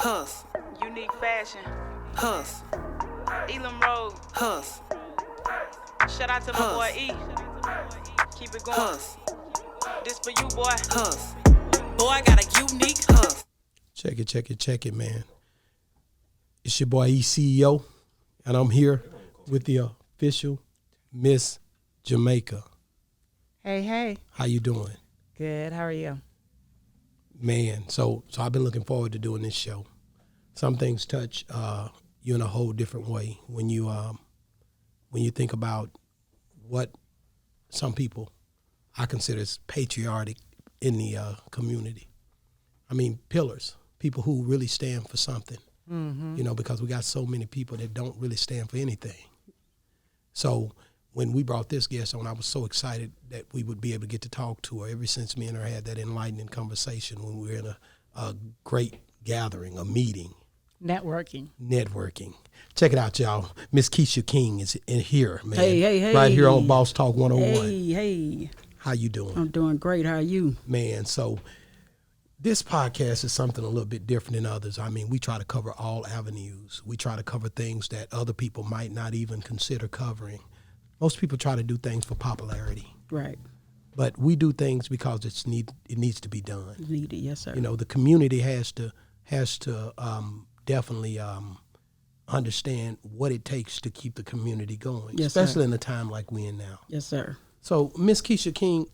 Huss. Unique fashion. Huss. Elam Road. Huss. Shout out to my boy E. Keep it going. Huss. This for you, boy. Huss. Boy, I got a unique huss. Check it, man. It's your boy E CEO, and I'm here with the official Miss Jamaica. Hey. How you doing? Good. How are you? Man, so I've been looking forward to doing this show. Some things touch you in a whole different way when you think about what some people I consider as patriotic in the community. I mean, pillars, people who really stand for something. Mm-hmm. You know, because we got so many people that don't really stand for anything. So when we brought this guest on, I was so excited that we would be able to get to talk to her ever since me and her had that enlightening conversation when we were in a great gathering, a meeting. Networking. Check it out, y'all. Miss Keisha King is in here, man. Hey. Right here on BossTalk 101. Hey. How you doing? I'm doing great. How are you? Man, so this podcast is something a little bit different than others. I mean, we try to cover all avenues. We try to cover things that other people might not even consider covering. Most people try to do things for popularity. Right. But we do things because it needs to be done. Needed, yes, sir. You know, the community has to definitely understand what it takes to keep the community going, yes, especially sir. in a time like we're in now. Yes, sir. So, Miss Keisha King,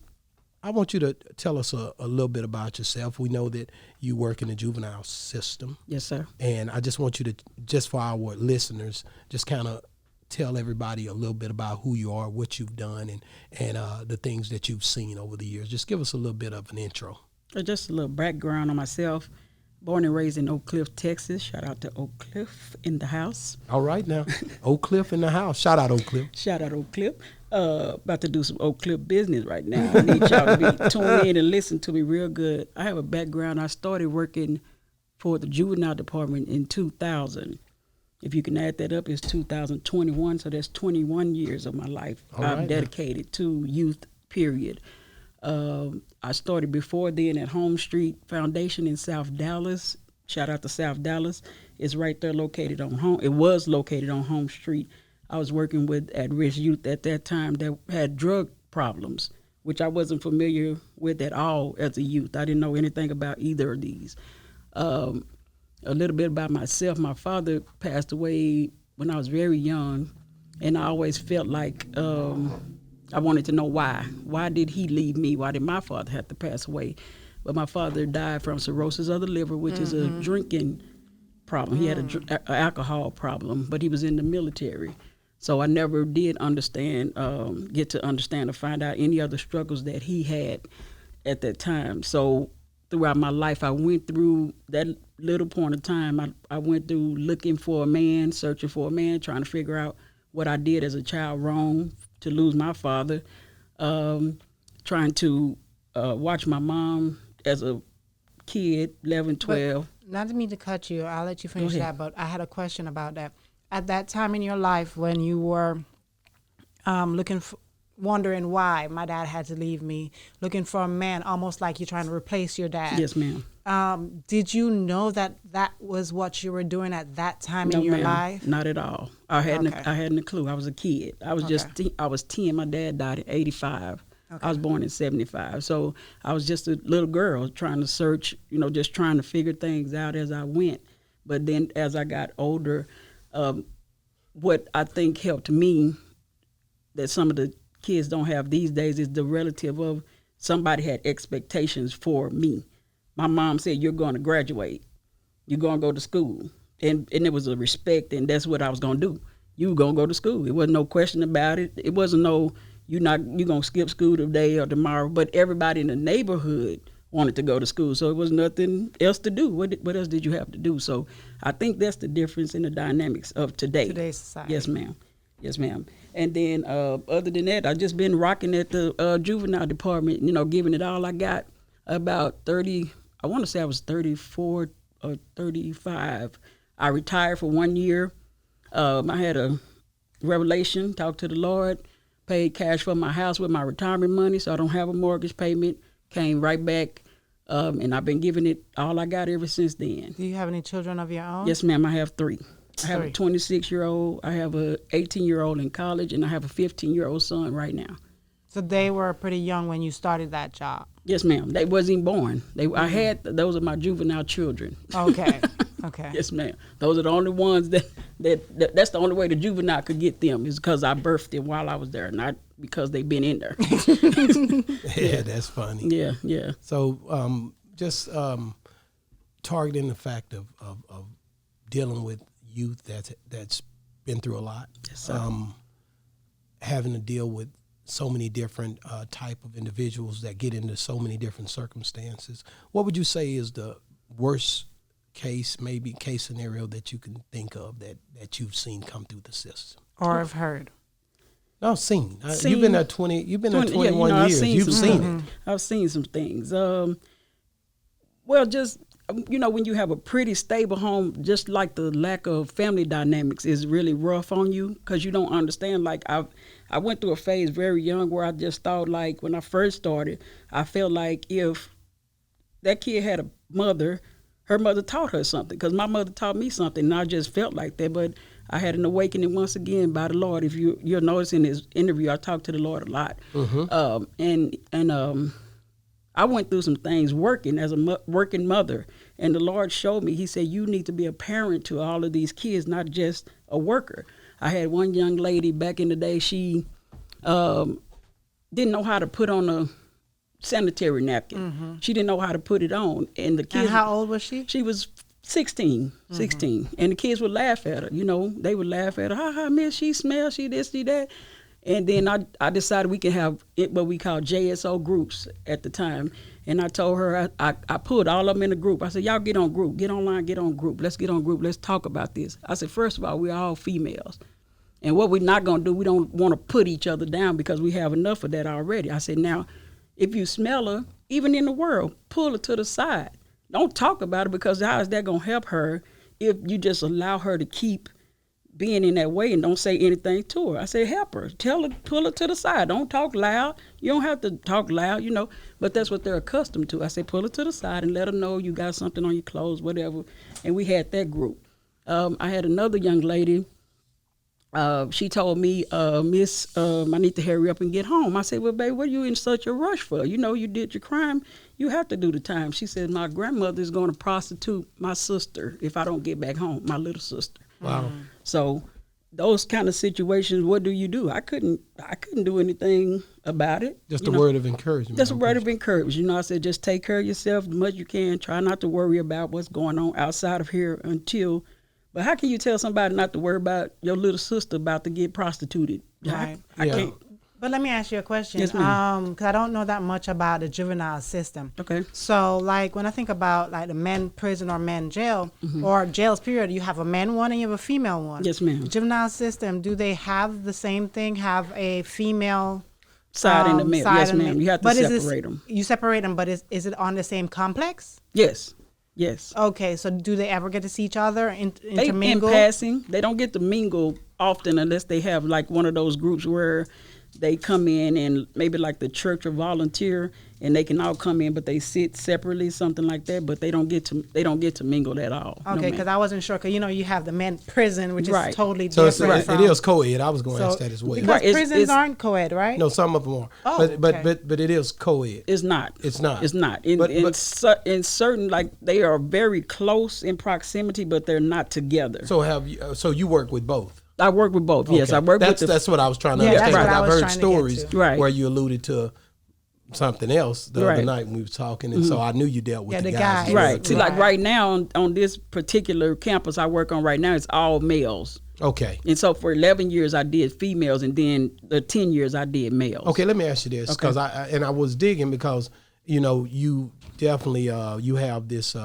I want you to tell us a little bit about yourself. We know that you work in the Juvenile System. Yes, sir. And I just want you to, just for our listeners, just kind of tell everybody a little bit about who you are, what you've done, and the things that you've seen over the years. Just give us a little bit of an intro. Just a little background on myself. Born and raised in Oak Cliff, Texas. Shout out to Oak Cliff in the house. All right now. Oak Cliff in the house. Shout out Oak Cliff. Shout out Oak Cliff. About to do some Oak Cliff business right now. I need y'all to be tuned in and listen to me real good. I have a background. I started working for the Juvenile Department in 2000. If you can add that up, it's 2021, so that's 21 years of my life I've dedicated to youth, period. I started before then at Home Street Foundation in South Dallas. Shout out to South Dallas. It's right there located on Home. It was located on Home Street. I was working with at-risk youth at that time that had drug problems, which I wasn't familiar with at all as a youth. I didn't know anything about either of these. A little bit about myself. My father passed away when I was very young, and I always felt like I wanted to know why. Why did he leave me? Why did my father have to pass away? But my father died from cirrhosis of the liver, which is a drinking problem. He had an alcohol problem, but he was in the military. So I never did get to understand or find out any other struggles that he had at that time. So throughout my life, I went through that little point of time. I went through looking for a man, searching for a man, trying to figure out what I did as a child wrong to lose my father, trying to watch my mom as a kid, 11, 12. But not to mean to cut you, I'll let you finish that, but I had a question about that. At that time in your life when you were wondering why my dad had to leave me, looking for a man, almost like you're trying to replace your dad. Yes, ma'am. Did you know that was what you were doing at that time in your life? Not at all. I hadn't a clue. I was a kid. I was I was 10. My dad died in 85. Okay. I was born in 75. So I was just a little girl trying to search, just trying to figure things out as I went. But then as I got older, what I think helped me that some of the kids don't have these days is the relative of somebody had expectations for me. My mom said, you're going to graduate. You're going to go to school. And it was a respect, and that's what I was going to do. You were going to go to school. It wasn't no question about it. It wasn't no, you're going to skip school today or tomorrow. But everybody in the neighborhood wanted to go to school, so it was nothing else to do. What else did you have to do? So I think that's the difference in the dynamics of today. Today's society. Yes, ma'am. And then other than that, I've just been rocking at the juvenile department, giving it all I got. About 30, I want to say I was 34 or 35. I retired for 1 year. I had a revelation, talked to the Lord, paid cash for my house with my retirement money, so I don't have a mortgage payment. Came right back And I've been giving it all I got ever since then. Do you have any children of your own? Yes, ma'am. I have 3. I have a Three. 26-year-old, I have a 18-year-old in college, and I have a 15-year-old son right now. So they were pretty young when you started that job. Yes, ma'am. They wasn't even born. I had those are my juvenile children. Okay. Okay. Yes, ma'am. Those are the only ones that's the only way the juvenile could get them is because I birthed them while I was there, not because they've been in there. Yeah, that's funny. Yeah, yeah. So just targeting the fact of dealing with youth that's been through a lot, Yes, sir. having to deal with so many different type of individuals that get into so many different circumstances. What would you say is the worst case scenario that you can think of that you've seen come through the system? Or have heard. No, seen. Seen. You've been there 20. You've been there 20, 21 I've years. seen You've some seen things. it. I've seen some things. Well, just when you have a pretty stable home, just like the lack of family dynamics is really rough on you because you don't understand. Like I went through a phase very young where I just thought, like, when I first started, I felt like if that kid had a mother, her mother taught her something because my mother taught me something, and I just felt like that. But I had an awakening once again by the Lord. If you'll notice in this interview, I talk to the Lord a lot. Mm-hmm. I went through some things working as a working mother, and the Lord showed me, he said, you need to be a parent to all of these kids, not just a worker. I had one young lady back in the day, she didn't know how to put on a sanitary napkin. Mm-hmm. She didn't know how to put it on. And the kids. And how old was she? She was 16. And the kids would laugh at her. They would laugh at her. Ha ha, miss, she smells, she this, she that. And then I decided we could have what we call JSO groups at the time. And I told her, I put all of them in a group. I said, y'all get on group, get online, get on group. Let's get on group, let's talk about this. I said, first of all, we're all females. And what we're not going to do, we don't want to put each other down because we have enough of that already. I said, now, if you smell her, even in the world, pull her to the side. Don't talk about it because how is that going to help her if you just allow her to keep being in that way and don't say anything to her? I say, help her. Tell her, pull her to the side. Don't talk loud. You don't have to talk loud, but that's what they're accustomed to. I say, pull her to the side and let her know you got something on your clothes, whatever. And we had that group. I had another young lady. She told me, Miss, I need to hurry up and get home. I said, well, babe, what are you in such a rush for? You did your crime. You have to do the time. She said, my grandmother is going to prostitute my sister if I don't get back home, my little sister. Wow. So those kind of situations, what do you do? I couldn't do anything about it. Just a word of encouragement. Just a word of encouragement. I said, just take care of yourself as much as you can. Try not to worry about what's going on outside of here until. But how can you tell somebody not to worry about your little sister about to get prostituted? Right. I can't. But let me ask you a question. Yes, ma'am. Because I don't know that much about the juvenile system. Okay. So, like, when I think about, like, the men prison or men jail, or jails period, you have a men one and you have a female one. Yes, ma'am. The juvenile system, do they have the same thing, have a female Side and the male. side Yes, and ma'am. You have to separate them. You separate them, but is it on the same complex? Yes. Yes. Okay, so do they ever get to see each other, They intermingle? in passing. They don't get to mingle often unless they have like one of those groups where they come in and maybe like the church or volunteer and they can all come in, but they sit separately, something like that. But they don't get to mingle at all. Okay, because I wasn't sure. Because you have the men prison, which Right. is totally So different. it is co-ed. I was going to So- ask that as well. Because Right, it's- prisons aren't co-ed, right? No, some of them are. Oh, but okay. it is co-ed. It's not. It's not. It's not. But- In certain, like they are very close in proximity, but they're not together. So you work with both. I work with both. Yes, Okay. I work with the. That's what I was trying to Yeah, understand. that's what I I've was heard trying to get stories to. Right. where you alluded to something else the other Right. night when we were talking, and so I knew you dealt with Yeah, the the guys. guys. Right. See, like Right. right now on this particular campus I work on right now, it's all males. Okay. And so for 11 years I did females, and then the 10 years I did males. Okay. Let me ask you this, because I was digging because you definitely you have this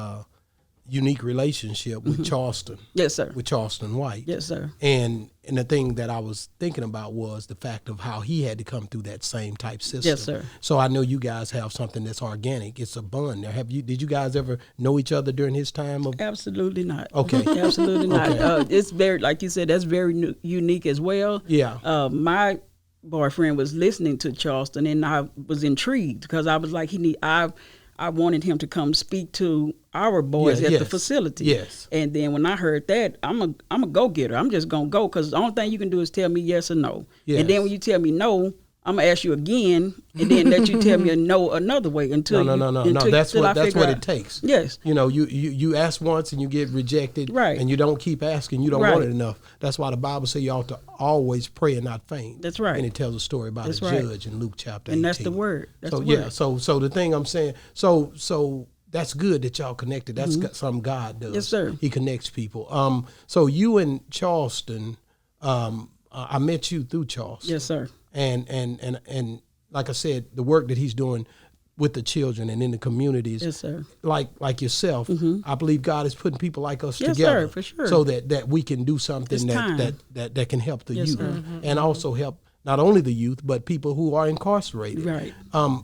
unique relationship with Charleston. Yes, sir. With Charleston White. Yes, sir. And the thing that I was thinking about was the fact of how he had to come through that same type system. Yes, sir. So I know you guys have something that's organic. It's a bond there. Did you guys ever know each other during his time of? Absolutely not. Okay. Absolutely not. Okay. It's very, like you said, that's very unique as well. Yeah. My boyfriend was listening to Charleston, and I was intrigued because I was like, I I wanted him to come speak to our boys at the facility. Yes. And then when I heard that, I'm a go-getter. I'm just going to go because the only thing you can do is tell me yes or no. Yes. And then when you tell me no, I'm going to ask you again and then let you tell me a no another way until No. That's what it takes. Yes. You know, you ask once and you get rejected. Right. And you don't keep asking. You don't want it enough. That's why the Bible says you ought to always pray and not faint. That's right. And it tells a story about a judge in Luke chapter 18. And that's the word. That's the word. word. So the thing I'm saying, so that's good that y'all connected. That's something God does. Yes, sir. He connects people. So you in Charleston, I met you through Charleston. Yes, sir. And like I said, the work that he's doing with the children and in the communities, yes, sir. like yourself, I believe God is putting people like us yes, together, sir, for sure. so that we can do something that can help the youth and also help not only the youth but people who are incarcerated. Right.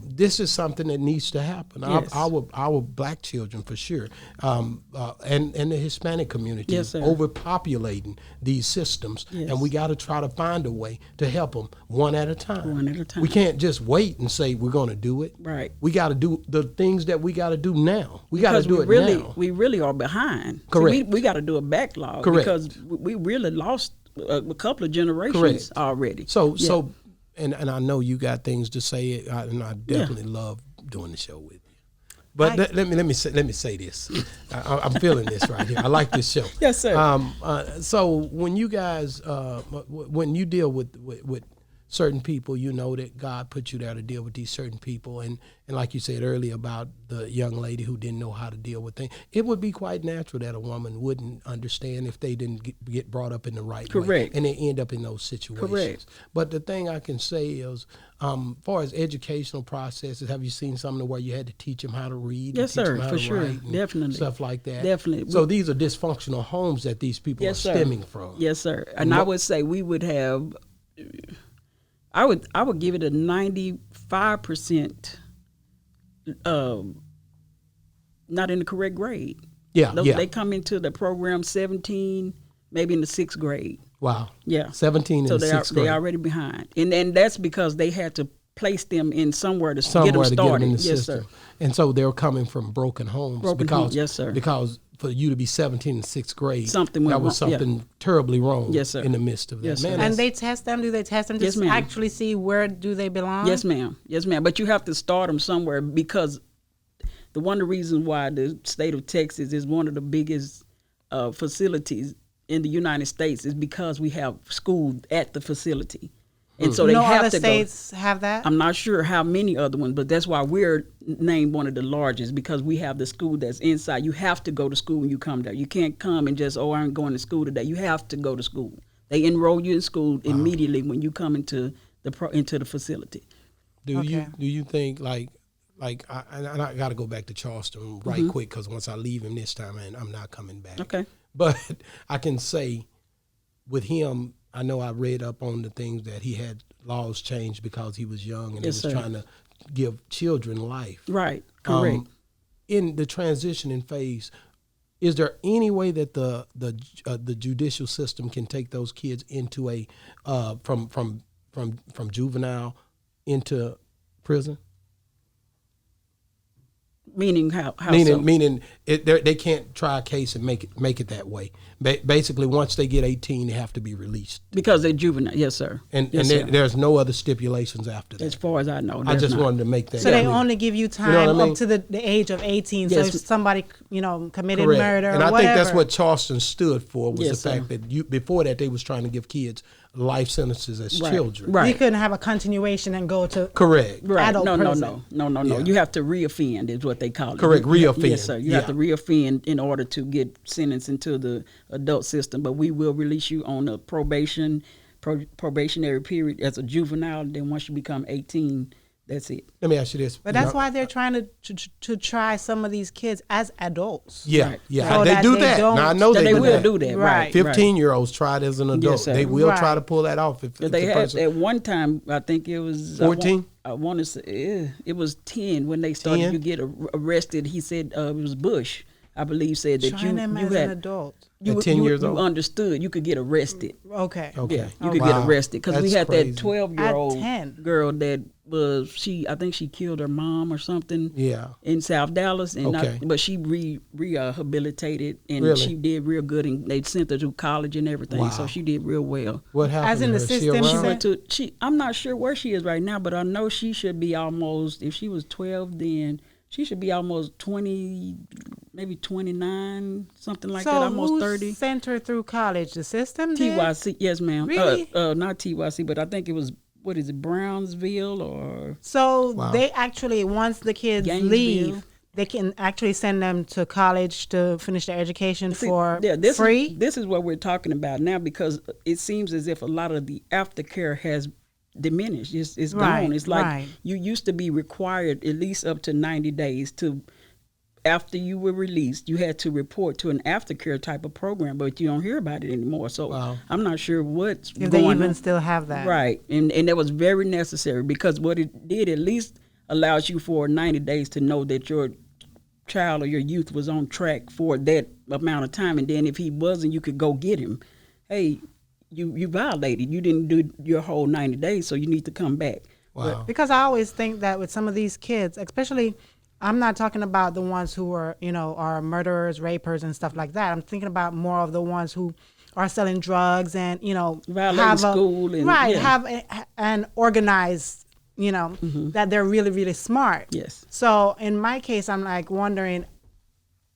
This is something that needs to happen. Yes. Our black children for sure, and the Hispanic community yes, sir. overpopulating these systems, and we got to try to find a way to help them one at a time. One at a time. We can't just wait and say we're going to do it. Right. We got to do the things that we got to do now. We got to do it now. We really are behind. Correct. See, we got to do a backlog. Correct. Because we really lost a couple of generations Correct. already. So and I know you got things to say, and I definitely love doing the show with you. But let me say this. I'm feeling this right here. I like this show. Yes, sir. So when you guys when you deal with certain people, you know that God put you there to deal with these certain people, and like you said earlier about the young lady who didn't know how to deal with things, it would be quite natural that a woman wouldn't understand if they didn't get brought up in the right way. Correct. And they end up in those situations. Correct. But the thing I can say is, far as educational processes, have you seen something where you had to teach them how to read? Yes, and teach sir, them how for to sure. write and Definitely. stuff like that. Definitely. So these are dysfunctional homes that these people are stemming from. Yes, sir. And I would say we would have. I would give it a 95%. Not in the correct grade. Yeah, They come into the program 17, maybe in the 6th grade. Wow. Yeah. 17 so in the 6th grade. They're already behind. And that's because they had to place them in somewhere to get them to started. get them in the yes, system. sir. And so they're coming from broken homes. Yes, sir. Because for you to be 17 in 6th grade, something went that was wrong. something terribly wrong. Yes, sir. In the midst of that. Yes, Man, sir. And they test them? Do they test them to Yes, ma'am. actually see where do they belong? Yes, ma'am. Yes, ma'am. But you have to start them somewhere because one of the reasons why the state of Texas is one of the biggest facilities in the United States is because we have school at the facility. And so they no have other to states have that? I'm not sure how many other ones, but that's why we're named one of the largest because we have the school that's inside. You have to go to school when you come there. You can't come and just, I'm going to school today. You have to go to school. They enroll you in school immediately when you come into the facility. Do you think like I got to go back to Charleston right quick because once I leave him this time, I'm not coming back. Okay. But I can say with him, I know I read up on the things that he had laws changed because he was young and Yes, he was sir. trying to give children life. Right. Correct. In the transitioning phase, is there any way that the judicial system can take those kids into a from juvenile into prison? Meaning how Meaning they can't try a case and make it that way. Basically, once they get 18, they have to be released. Because they're juvenile, yes, sir. And yes, sir. there's no other stipulations after that. As far as I know, I just not. wanted to make that. So they only give you time what I up to the age of 18. Yes. So if somebody, committed Correct. murder and or I whatever. think that's what Charleston stood for was Yes, the fact sir. that before that they was trying to give kids life sentences as Right. children. Right. You couldn't have a continuation and go to Correct. Right. adult No. prison. Yeah. You have to reoffend is what they call it. Correct. Reoffend. Yes, sir. You have to reoffend in order to get sentenced into the adult system. But we will release you on a probationary period as a juvenile. Then once you become 18, that's it. Let me ask you this. But that's why they're trying to try some of these kids as adults. Yeah, Right. yeah. So they that do they that. don't- Now I know They do will that. do that. Right. 15-year-olds tried as an adult. Yes, sir. They will Right. try to pull that off. If They the had person, at one time, I think it was 14? I want to say it was 10 when they started 10? to get arrested. He said it was Bush. I believe said that Trying them you as had an adult. you, At 10 you, years you old? understood you could get arrested. Okay. Okay. Yeah, you could Wow. get arrested because we That's had crazy. that 12-year-old At 10. girl that was I think she killed her mom or something. Yeah. In South Dallas, and Okay. but she rehabilitated and Really? she did real good, and they sent her to college and everything. Wow. So she did real well. What happened? As in to the her? She system, she around? said- Went to I'm not sure where she is right now, but I know she should be almost. If she was 12, then she should be almost 20, maybe 29, something like So that. Almost who 30. sent her through college? The system did? TYC, yes, ma'am. Really? Not TYC, but I think it was, what is it, Brownsville or So Wow. they actually, once the kids Gainesville. leave, they can actually send them to college to finish their education for this free? This is what we're talking about now, because it seems as if a lot of the aftercare has diminished. It's Right, gone. It's like right. you used to be required at least up to 90 days to, after you were released, you had to report to an aftercare type of program, but you don't hear about it anymore. So Wow. I'm not sure what's If they going even on. still have that. Right. And that was very necessary, because what it did at least allows you for 90 days to know that your child or your youth was on track for that amount of time. And then if he wasn't, you could go get him. Hey, you violated. You didn't do your whole 90 days, so you need to come back. Wow. Because I always think that with some of these kids, especially, I'm not talking about the ones who are, are murderers, rapers, and stuff like that. I'm thinking about more of the ones who are selling drugs and, Violating have school and- right, yeah. have an organized, that they're really, really smart. Yes. So in my case, I'm like wondering,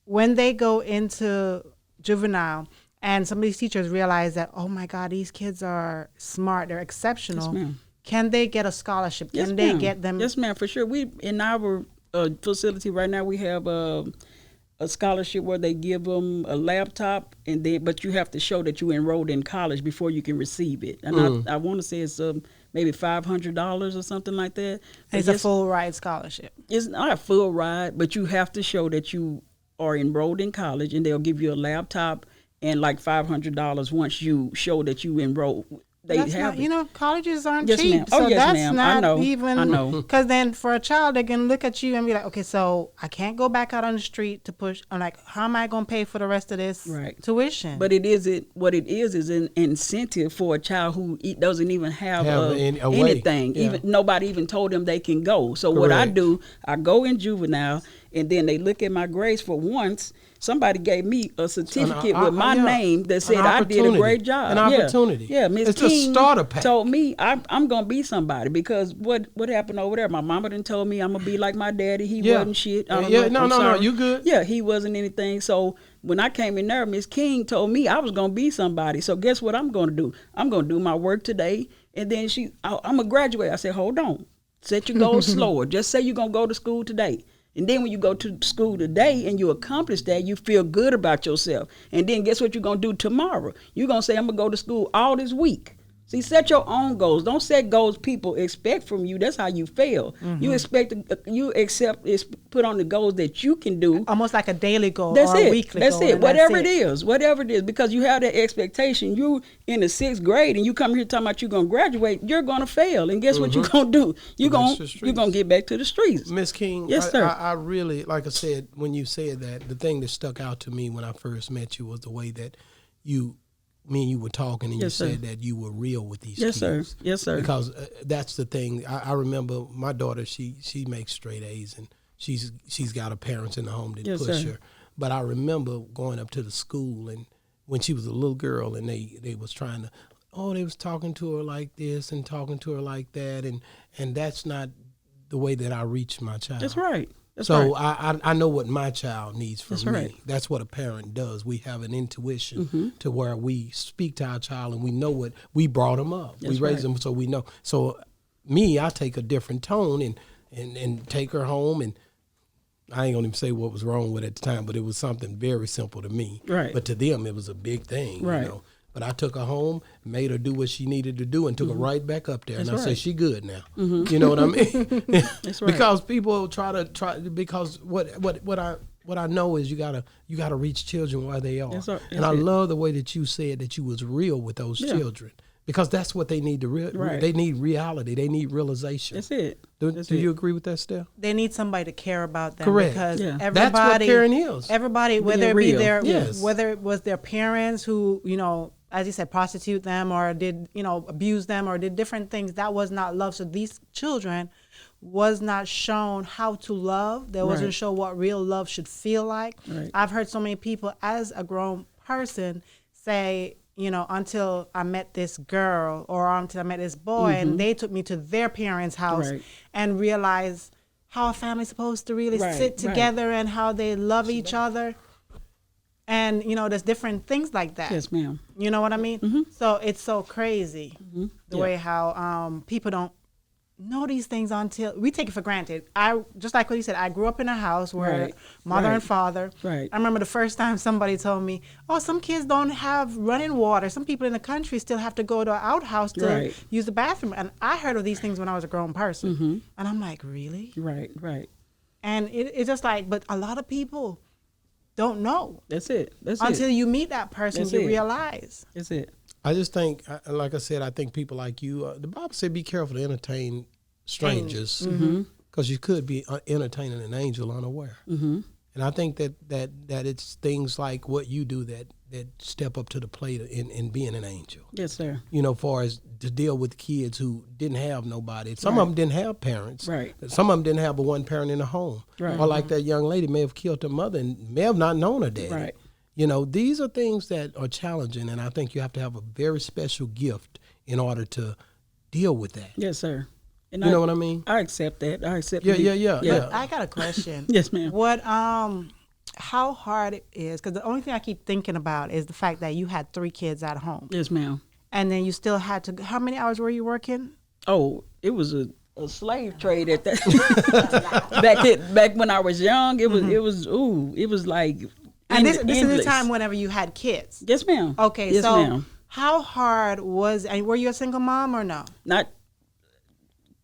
when they go into juvenile and some of these teachers realize that, oh my God, these kids are smart, they're exceptional. Yes, ma'am. Can they get a scholarship? Yes, Can they ma'am. get them? Yes, ma'am, for sure. We in our facility right now, we have a scholarship where they give them a laptop, but you have to show that you enrolled in college before you can receive it. And I want to say it's maybe $500 or something like that. But It's a full ride scholarship. It's not a full ride, but you have to show that you are enrolled in college, and they'll give you a laptop and like $500 once you show that you enrolled. They That's have not, it. colleges aren't Yes, cheap. ma'am. Oh, So yes, that's ma'am. I not know. even. I know. Because then for a child, they can look at you and be like, okay, so I can't go back out on the street to push. I'm like, how am I going to pay for the rest of this Right. tuition? But what it is an incentive for a child who doesn't even have Have a way. anything. Yeah. Even nobody even told them they can go. So what I Correct. do, I go in juvenile, and then they look at my grades. For once, somebody gave me a certificate with my name that said I did a great job. An opportunity. Yeah, Miss It's a King starter pack. told me I'm gonna be somebody, because what happened over there? My mama done told me I'm gonna be like my daddy. He Yeah. wasn't shit. I don't Yeah, know. no, I'm no, sorry. you good. Yeah, he wasn't anything. So when I came in there, Miss King told me I was gonna be somebody. So guess what I'm gonna do? I'm gonna do my work today, and then I'm gonna graduate. I said, hold on, set your goals slower. Just say you're gonna go to school today. And then when you go to school today and you accomplish that, you feel good about yourself. And then guess what you're going to do tomorrow? You're going to say, I'm going to go to school all this week. See, set your own goals. Don't set goals people expect from you. That's how you fail. You accept, put on the goals that you can do. Almost like a daily goal That's or it. a weekly That's goal. it. and Whatever that's it is, because you have that expectation. You in the 6th grade and you come here talking about you're gonna graduate. You're gonna fail, and guess what you're gonna do? You're Back to the gonna streets. get back to the streets. Miss King, Yes, sir. I really, like I said, when you said that, the thing that stuck out to me when I first met you was the way that me and you were talking, and Yes, you sir. said that you were real with these Yes, sir. kids. Yes, sir. Because that's the thing. I remember my daughter, she makes straight A's, and she's got her parents in the home that Yes, push sir. her. But I remember going up to the school, and when she was a little girl, and they was trying to, they was talking to her like this and talking to her like that, and that's not the way that I reach my child. That's right. That's So right. I know what my child needs from That's me. right. That's what a parent does. We have an intuition Mm-hmm. to where we speak to our child, and we know what we brought them up. That's we raised right. them, so we know. So me, I take a different tone and take her home, and I ain't gonna even say what was wrong with it at the time, but it was something very simple to me. Right. But to them, it was a big thing. Right. You know? But I took her home, made her do what she needed to do, and took her right back up there. That's and I said, right. she good now. You know what I mean? That's right. Because people try because what I know is you gotta reach children where they are. That's right. And I That's it. love the way that you said that you was real with those Yeah. children. because that's what they need to Right. They need reality. They need realization. That's it. Do you agree with that, Steph? They need somebody to care about them. Correct. Because Yeah. everybody, That's what caring is. everybody, whether it Being be real. their, Yes. whether it was their parents who, as you said, prostitute them or did, abuse them or did different things, that was not love. So these children was not shown how to love. They wasn't Right. shown what real love should feel like. Right. I've heard so many people as a grown person say, until I met this girl or until I met this boy and they took me to their parents' house Right. and realized how a family's supposed to really Right, sit right. together and how they love each other. And, there's different things like that. Yes, ma'am. You know what I mean? So it's so crazy the Yeah. way how people don't know these things until we take it for granted. I just like what you said, I grew up in a house where Right. mother Right. and father. Right. I remember the first time somebody told me, "Oh, some kids don't have running water. Some people in the country still have to go to an outhouse to Right. use the bathroom." And I heard of these things when I was a grown person, and I'm like, really? Right. Right. And it's just like, but a lot of people don't know That's it. That's until it. you meet that person. That's You it. realize. That's it. I just think, like I said, I think people like you, the Bible said, be careful to entertain strangers because you could be entertaining an angel unaware. Mm-hmm. And I think that it's things like what you do that step up to the plate in being an angel. Yes, sir. Far as to deal with kids who didn't have nobody. Some of them didn't have parents. Right. Some of them didn't have but one parent in the home. Right. Or like that young lady may have killed her mother and may have not known her daddy. Right. These are things that are challenging, and I think you have to have a very special gift in order to deal with that. Yes, sir. And You know what I mean? I accept that. I accept. Yeah. I got a question. Yes, ma'am. What how hard it is, because the only thing I keep thinking about is the fact that you had 3 kids at home, Yes, ma'am. and then you still had to. How many hours were you working? Oh, it was a slave trade at that. back when I was young, it was like. And this is the endless. time whenever you had kids. Yes, ma'am. Okay, Yes, so ma'am. how hard was? And were you a single mom or no? Not.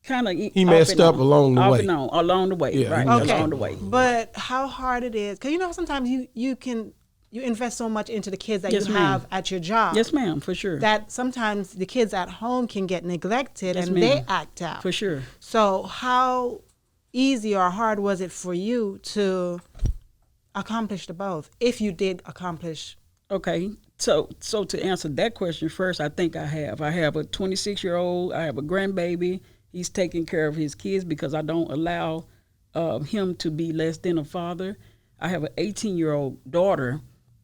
Kind of. He messed up along the way. Along the way, Yeah, right? he messed Along the way. But how hard it is, because sometimes you invest so much into the kids that Yes, you ma'am. have at your job. Yes, ma'am. For sure. That sometimes the kids at home can get neglected Yes, and ma'am. they act out. For sure. So how easy or hard was it for you to accomplish the both, if you did accomplish? Okay. So to answer that question first, I think I have a 26-year-old. I have a grandbaby. He's taking care of his kids because I don't allow him to be less than a father. I have an 18-year-old daughter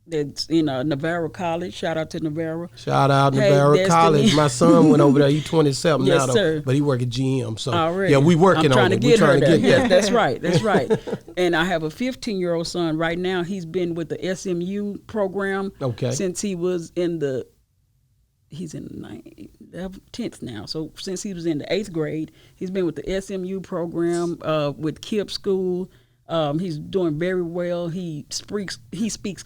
that's in Navarro College. Shout out to Navarro. Shout out Hey, Navarro Destiny. College. My son went over there. He's 27 Yes, now, though, sir. but he work at GM. So Already. yeah, we working I'm trying on to it. get We're her trying to there. get Yes, that's right. And I have a 15-year-old son right now. He's been with the SMU program since he was he's in the 10th now. So since he was in the 8th grade, he's been with the SMU program with KIPP School. He's doing very well. He speaks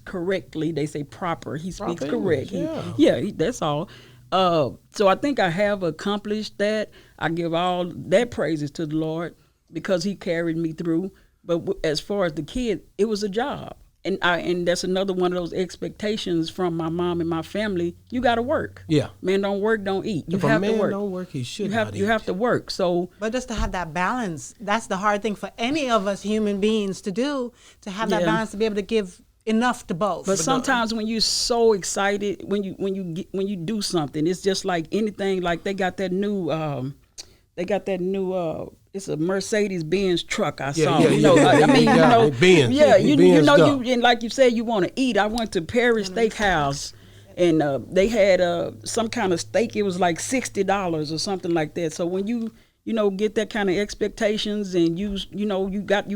correctly. They say proper. He speaks correct. That's all. So I think I have accomplished that. I give all that praises to the Lord because he carried me through. But as far as the kid, it was a job. And that's another one of those expectations from my mom and my family. You got to work. Yeah. Man don't work, don't eat. You If have a man to work. don't work, he should You have to work. So But just to have that balance, that's the hard thing for any of us human beings to do, to have that Yeah. balance, to be able to give enough to both. But sometimes when you're so excited, when you do something, it's just like anything. Like they got that new it's a Mercedes-Benz truck I saw. Benz. And like you said, you want to eat. I went to Paris Steakhouse, and they had some kind of steak. It was like $60 or something like that. So when you get that kind of expectations, and you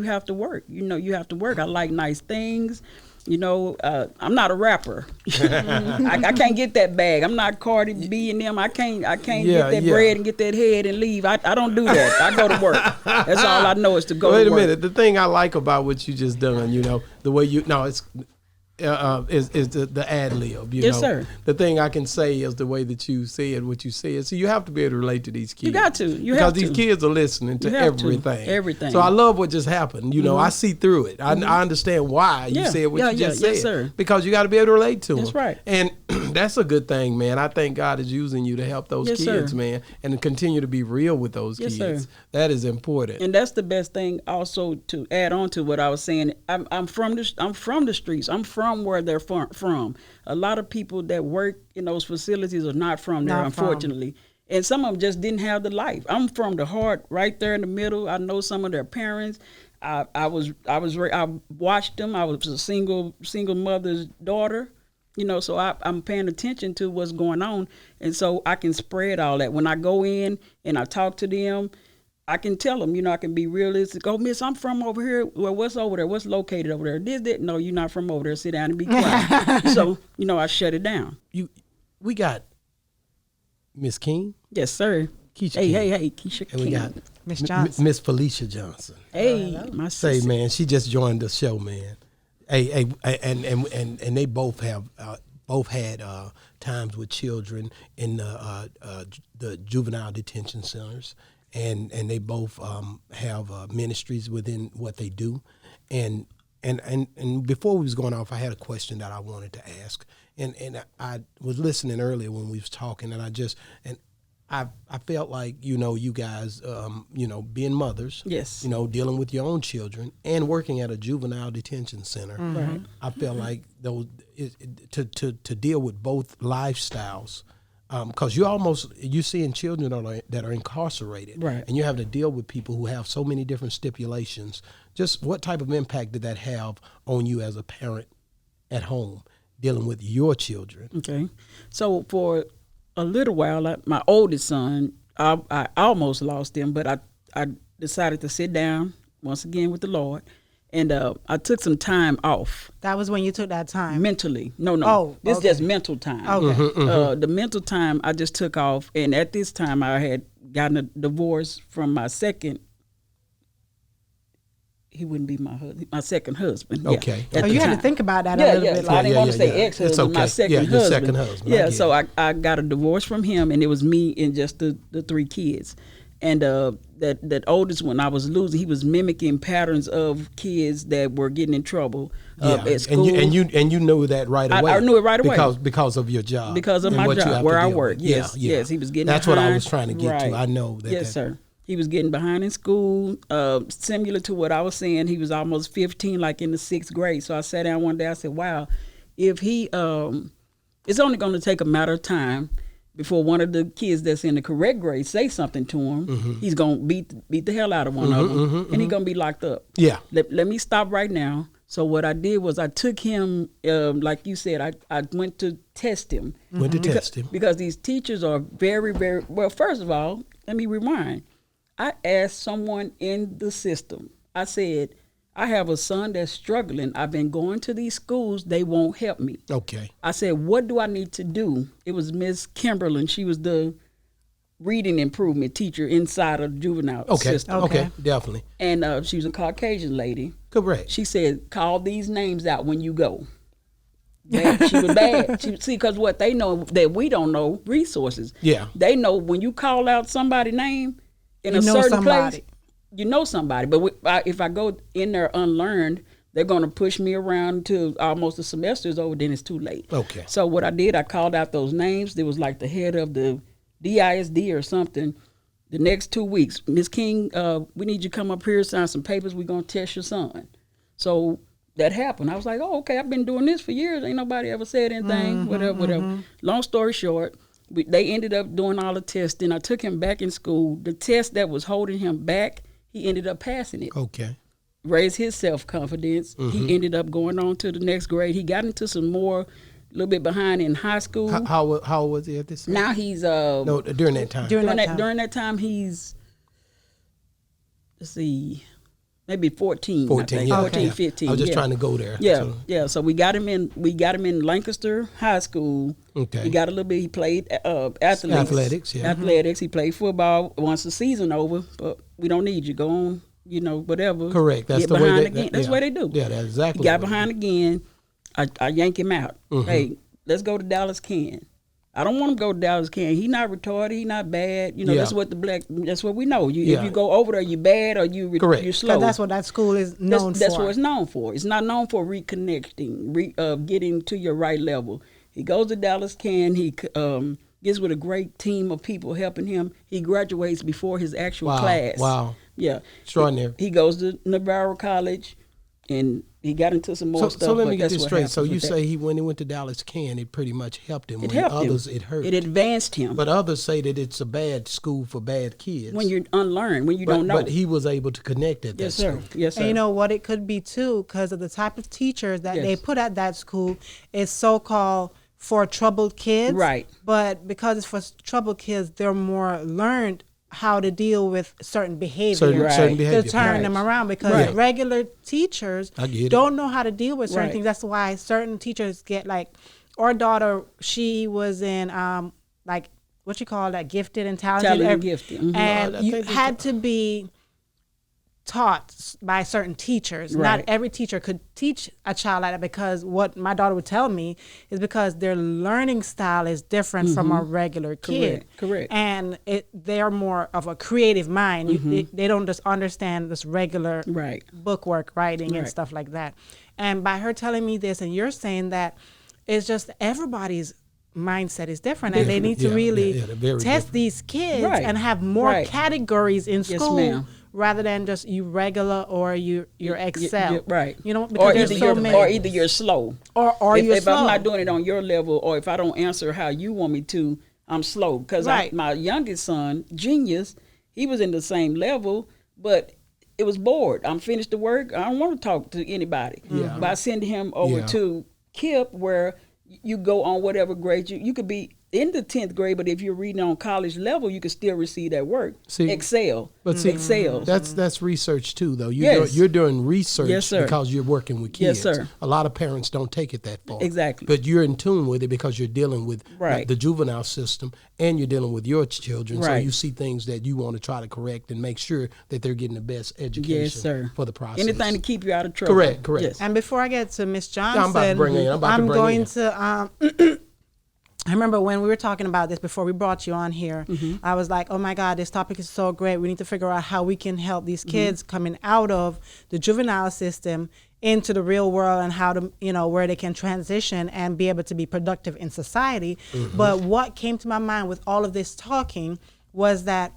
have to work. You have to work. I like nice things. I'm not a rapper. I can't get that bag. I'm not Cardi B and them. I can't get that bread and get that head and leave. I don't do that. I go to work. That's all I know is to go to work. Wait a minute. The thing I like about what you just done, the way it's is the ad lib. Yes, sir. The thing I can say is the way that you said what you said. So you have to be able to relate to these kids. You got to. Because these kids are listening to everything. Everything. So I love what just happened. I see through it. I understand why you said what you just said. Yes, sir. Because you got to be able to relate to them. That's right. And that's a good thing, man. I think God is using you to help those Yes, kids, sir. man, and to continue to be real with those Yes, kids. sir. That is important. And that's the best thing. Also, to add on to what I was saying, I'm from the streets. I'm from where they're from. A lot of people that work in those facilities are not from there, Not from. unfortunately. And some of them just didn't have the life. I'm from the heart, right there in the middle. I know some of their parents. I watched them. I was a single mother's daughter. So I'm paying attention to what's going on, and so I can spread all that. When I go in and I talk to them, I can tell them, I can be realistic. Oh, miss, I'm from over here. Well, what's over there? What's located over there? This. No, you're not from over there. Sit down and be quiet. So, I shut it down. We got Miss King. Yes, sir. Keisha Hey, King. Keisha And we King. got Miss Johnson. Miss Felicia Johnson. Hey, my Say, sister. man, she just joined the show, man. Hey, and they both have had times with children in the juvenile detention centers, and they both have ministries within what they do, and before we was going off, I had a question that I wanted to ask, and I was listening earlier when we was talking, and I felt like, you guys, being mothers, Yes. dealing with your own children and working at a juvenile detention center. Right. I felt like those to deal with both lifestyles, because you're seeing children that are incarcerated, Right. and you have to deal with people who have so many different stipulations. Just what type of impact did that have on you as a parent at home dealing with your children? Okay. So for a little while, my oldest son, I almost lost him, but I decided to sit down once again with the Lord, and I took some time off That was when you took that time. mentally. No, Oh, this okay. is just mental time. Okay. The mental time I just took off, and at this time I had gotten a divorce from my second. He wouldn't be my second husband. Yeah, Okay. at Oh, the you had time. to think about that a Yeah, little yeah. bit. So I didn't want to say yeah. ex-husband, It's okay. my second Yeah, husband. your second husband. I Yeah, get so it. I got a divorce from him, and it was me and just the three kids. And that oldest one I was losing, he was mimicking patterns of kids that were getting in trouble at school. And you knew that right away. I knew it right away. because of your job. Because of and my what you job, have to where I deal work. with. Yes, Yeah, yeah. yes, he was getting That's behind. what I was trying to get Right. to. I know that. Yes, sir. He was getting behind in school, similar to what I was saying. He was almost 15, like in the 6th grade. So I sat down one day, I said, wow, if he, it's only going to take a matter of time before one of the kids that's in the correct grade say something to him, he's going to beat the hell out of one of them, and he's going to be locked up. Yeah. Let me stop right now. So what I did was I took him, like you said, I went to test him. Went to test him. Because these teachers are very, very, well, first of all, let me rewind. I asked someone in the system, I said, I have a son that's struggling. I've been going to these schools. They won't help me. Okay. I said, what do I need to do? It was Miss Kimberlin. She was the reading improvement teacher inside of the juvenile system. Okay. Definitely. And she was a Caucasian lady. Correct. She said, call these names out when you go. Bad. She was bad. See, because what they know that we don't know, resources. Yeah. They know when you call out somebody's name in You a know certain somebody. place, you know somebody. But if I go in there unlearned, they're going to push me around till almost the semester is over, then it's too late. Okay. So what I did, I called out those names. There was like the head of the DISD or something. The next 2 weeks, Miss King, we need you to come up here, sign some papers. We're going to test your son. So that happened. I was like, oh, okay, I've been doing this for years. Ain't nobody ever said anything, whatever. Long story short, they ended up doing all the testing. I took him back in school. The test that was holding him back, he ended up passing it. Okay. Raised his self-confidence. He ended up going on to the next grade. He got into some more, a little bit behind in high school. How old was he at this time? Now he's No, during that time. During that time. during that time he's, let's see, maybe 14. 14, I think. yeah. 14, yeah. 15. I was just yeah. trying to go there. Yeah, So, yeah. So we got him in Lancaster High School. Okay. He got a little bit. He played athletics. yeah. Athletics. He played football once the season over, but we don't need you. Go on, whatever. Correct. That's Get the way behind they- again. that- That's yeah. what they do. Yeah, that's exactly He got what they behind again. I yank him out. Hey, let's go to Dallas Ken. I don't want him to go to Dallas Ken. He not retarded. He not bad. Yeah. That's what that's what we know. Yeah. If you go over there, you bad or you're Correct. slow. 'Cause that's what that school is known That's for. what it's known for. It's not known for reconnecting, getting to your right level. He goes to Dallas Can. He gets with a great team of people helping him. He graduates before his actual class. Wow. Yeah. Extraordinary. He goes to Navarro College, and he got into some more stuff. So let me but get that's this what straight. So happens you with say when he went to Dallas Can, it pretty much helped him. It When helped others, him. it hurt. It advanced him. But others say that it's a bad school for bad kids. When you're unlearned, when you don't know. But he was able to connect at that Yes, sir. school. Yes, sir. And you know what it could be too, because of the type of teachers that Yes. they put at that school is so-called for troubled kids. Right. But because it's for troubled kids, they're more learned how to deal with certain behavior. Certain behavior. To turn them around, because Right. regular teachers I get it. don't know how to deal with certain Right. things. That's why certain teachers get like, our daughter, she was in like what you call that, gifted and talented. Talented and gifted. Mhm. And I you think had to be taught by certain teachers. Right. Not every teacher could teach a child like that, because what my daughter would tell me is because their learning style is different from a regular kid. Correct. And they're more of a creative mind. They don't just understand this regular Right. bookwork writing and Right. stuff like that. And by her telling me this, and you're saying that, it's just everybody's mindset is different, and they need to Yeah, really yeah, they're very test different. these kids Right. and have more Right. categories in Yes, school, ma'am. rather than just you regular or you excel. Right. You know, Or because either, there's so many. or either you're slow. Or if, you're if slow. I'm not doing it on your level, or if I don't answer how you want me to, I'm slow. Because Right. my youngest son, Genius, he was in the same level, but it was bored. I'm finished the work. I don't want to talk to anybody. Yeah. But I send him over Yeah. to KIP, where you go on whatever grade you could be in the 10th grade, but if you're reading on college level, you can still receive that work. See, Excel. But see, Excel. that's research too, though. Yes. You're doing research Yes, sir. because you're working with Yes, kids. sir. A lot of parents don't take it that far. Exactly. But you're in tune with it because you're dealing with Right. the juvenile system, and you're dealing with your children. So Right. you see things that you want to try to correct and make sure that they're getting the best education Yes, sir. for the process. Anything to keep you out of trouble. Correct. Yes. And before I get to Miss Johnson, I'm about to bring in- I'm about to I'm bring going in. to. I remember when we were talking about this before we brought you on here, I was like, oh my God, this topic is so great. We need to figure out how we can help these kids coming out of the juvenile system into the real world, and how to, where they can transition and be able to be productive in society. But what came to my mind with all of this talking was that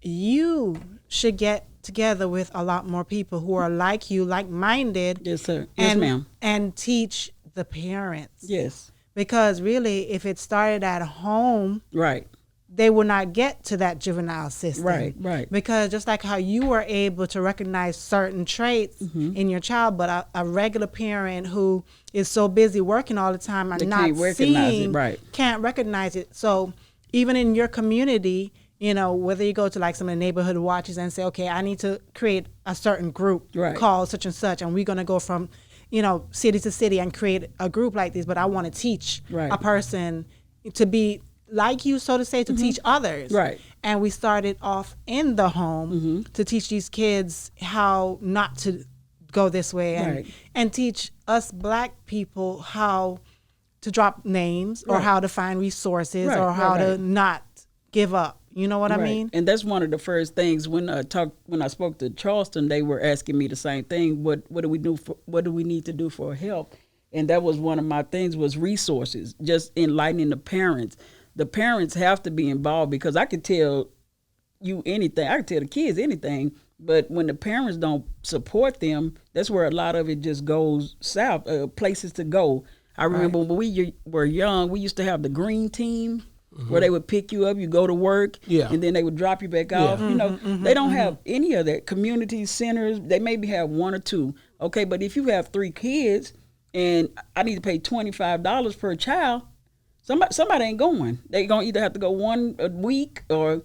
you should get together with a lot more people who are like you, like-minded. Yes, sir. Yes, ma'am. And teach the parents. Yes. Because really, if it started at home, Right. they will not get to that juvenile system. Right. Because just like how you were able to recognize certain traits in your child, but a regular parent who is so busy working all the time and They not can't recognize it, seeing, right. can't recognize it. So even in your community, whether you go to like some of the neighborhood watches and say, okay, I need to create a certain group Right. called such and such, and we're going to go from city to city and create a group like this, but I want to teach Right. a person to be like you, so to say, to teach others. Right. And we started off in the home to teach these kids how not to go this way, and, Right. and teach us Black people how to drop names, or Right. how to find resources, Right, or right, how to right. not give up. You know what I Right. mean? And that's one of the first things when I spoke to Charleston, they were asking me the same thing. What do we need to do for help? And that was one of my things, was resources, just enlightening the parents. The parents have to be involved, because I could tell you anything. I could tell the kids anything, but when the parents don't support them, that's where a lot of it just goes south. Places to go. I remember when we were young, we used to have the green team, where they would pick you up, you go to work, Yeah. and then they would drop you back off. They don't have any of that. Community centers, they maybe have one or two. Okay, but if you have 3 kids and I need to pay $25 per child, somebody ain't going. They gonna either have to go one a week, or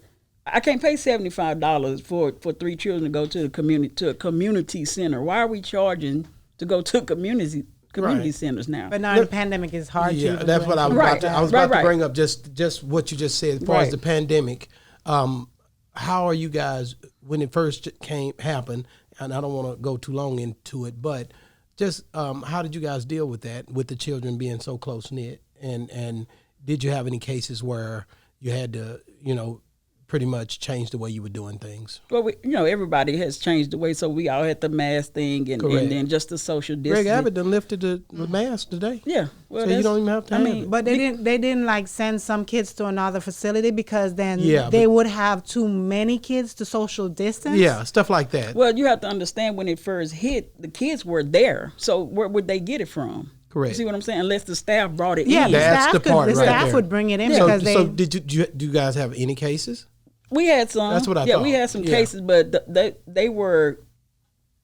I can't pay $75 for 3 children to go to a community center. Why are we charging to go to community Right. centers now? But now the pandemic is hard to. Yeah, even that's do what I was anything about like to. that. I was about Right. to bring up just what you just said as far as Right. the pandemic. How are you guys when it first happened? And I don't want to go too long into it, but just how did you guys deal with that, with the children being so close knit? And did you have any cases where you had to pretty much changed the way you were doing things. Well, everybody has changed the way, so we all had the mask thing, and then just the social distancing. Greg Abbott done lifted the mask today. Yeah, well, so you don't even have to. But they didn't like send some kids to another facility because then Yeah, they would have too many kids to social distance. Yeah, stuff like that. Well, you have to understand when it first hit, the kids were there, so where would they get it from? Correct. You see what I'm saying? Unless the staff brought it Yeah, in. That's the part the right staff there. would bring it in So, because they. so do you guys have any cases? We had some. That's what I Yeah, thought. we had some Yeah. cases, but they were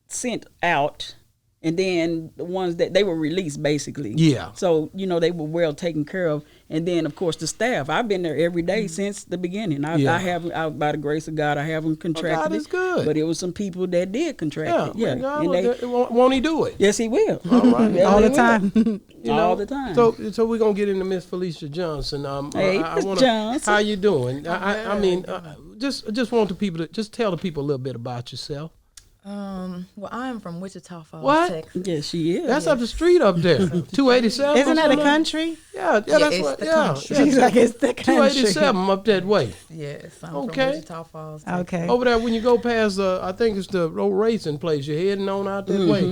sent out, and then the ones that they were released basically. Yeah. So they were well taken care of, and then of course the staff. I've been there every day since the beginning. I haven't, by the grace of God, I haven't contracted God is it. good. But it was some people that did contract it. Yeah, God, and won't he do it? yes, he will. All right. Yeah, all he the will. time. All the time. So we're gonna get into Miss Felicia Johnson. Hey, I Miss wanna, Johnson. how you doing? I mean, just want the people to just tell the people a little bit about yourself. Well, I'm from Wichita Falls, What? Texas. Yes, she is. That's up the street up there. 287. Isn't that a something? country? Yeah, Yeah, that's it's what. the Yeah, country. yeah. She's like, it's the country. 287 up that way. Yes, I'm Okay. from Wichita Falls, Texas. Okay. Over there, when you go past, I think it's the old racing place. You're heading on out that way.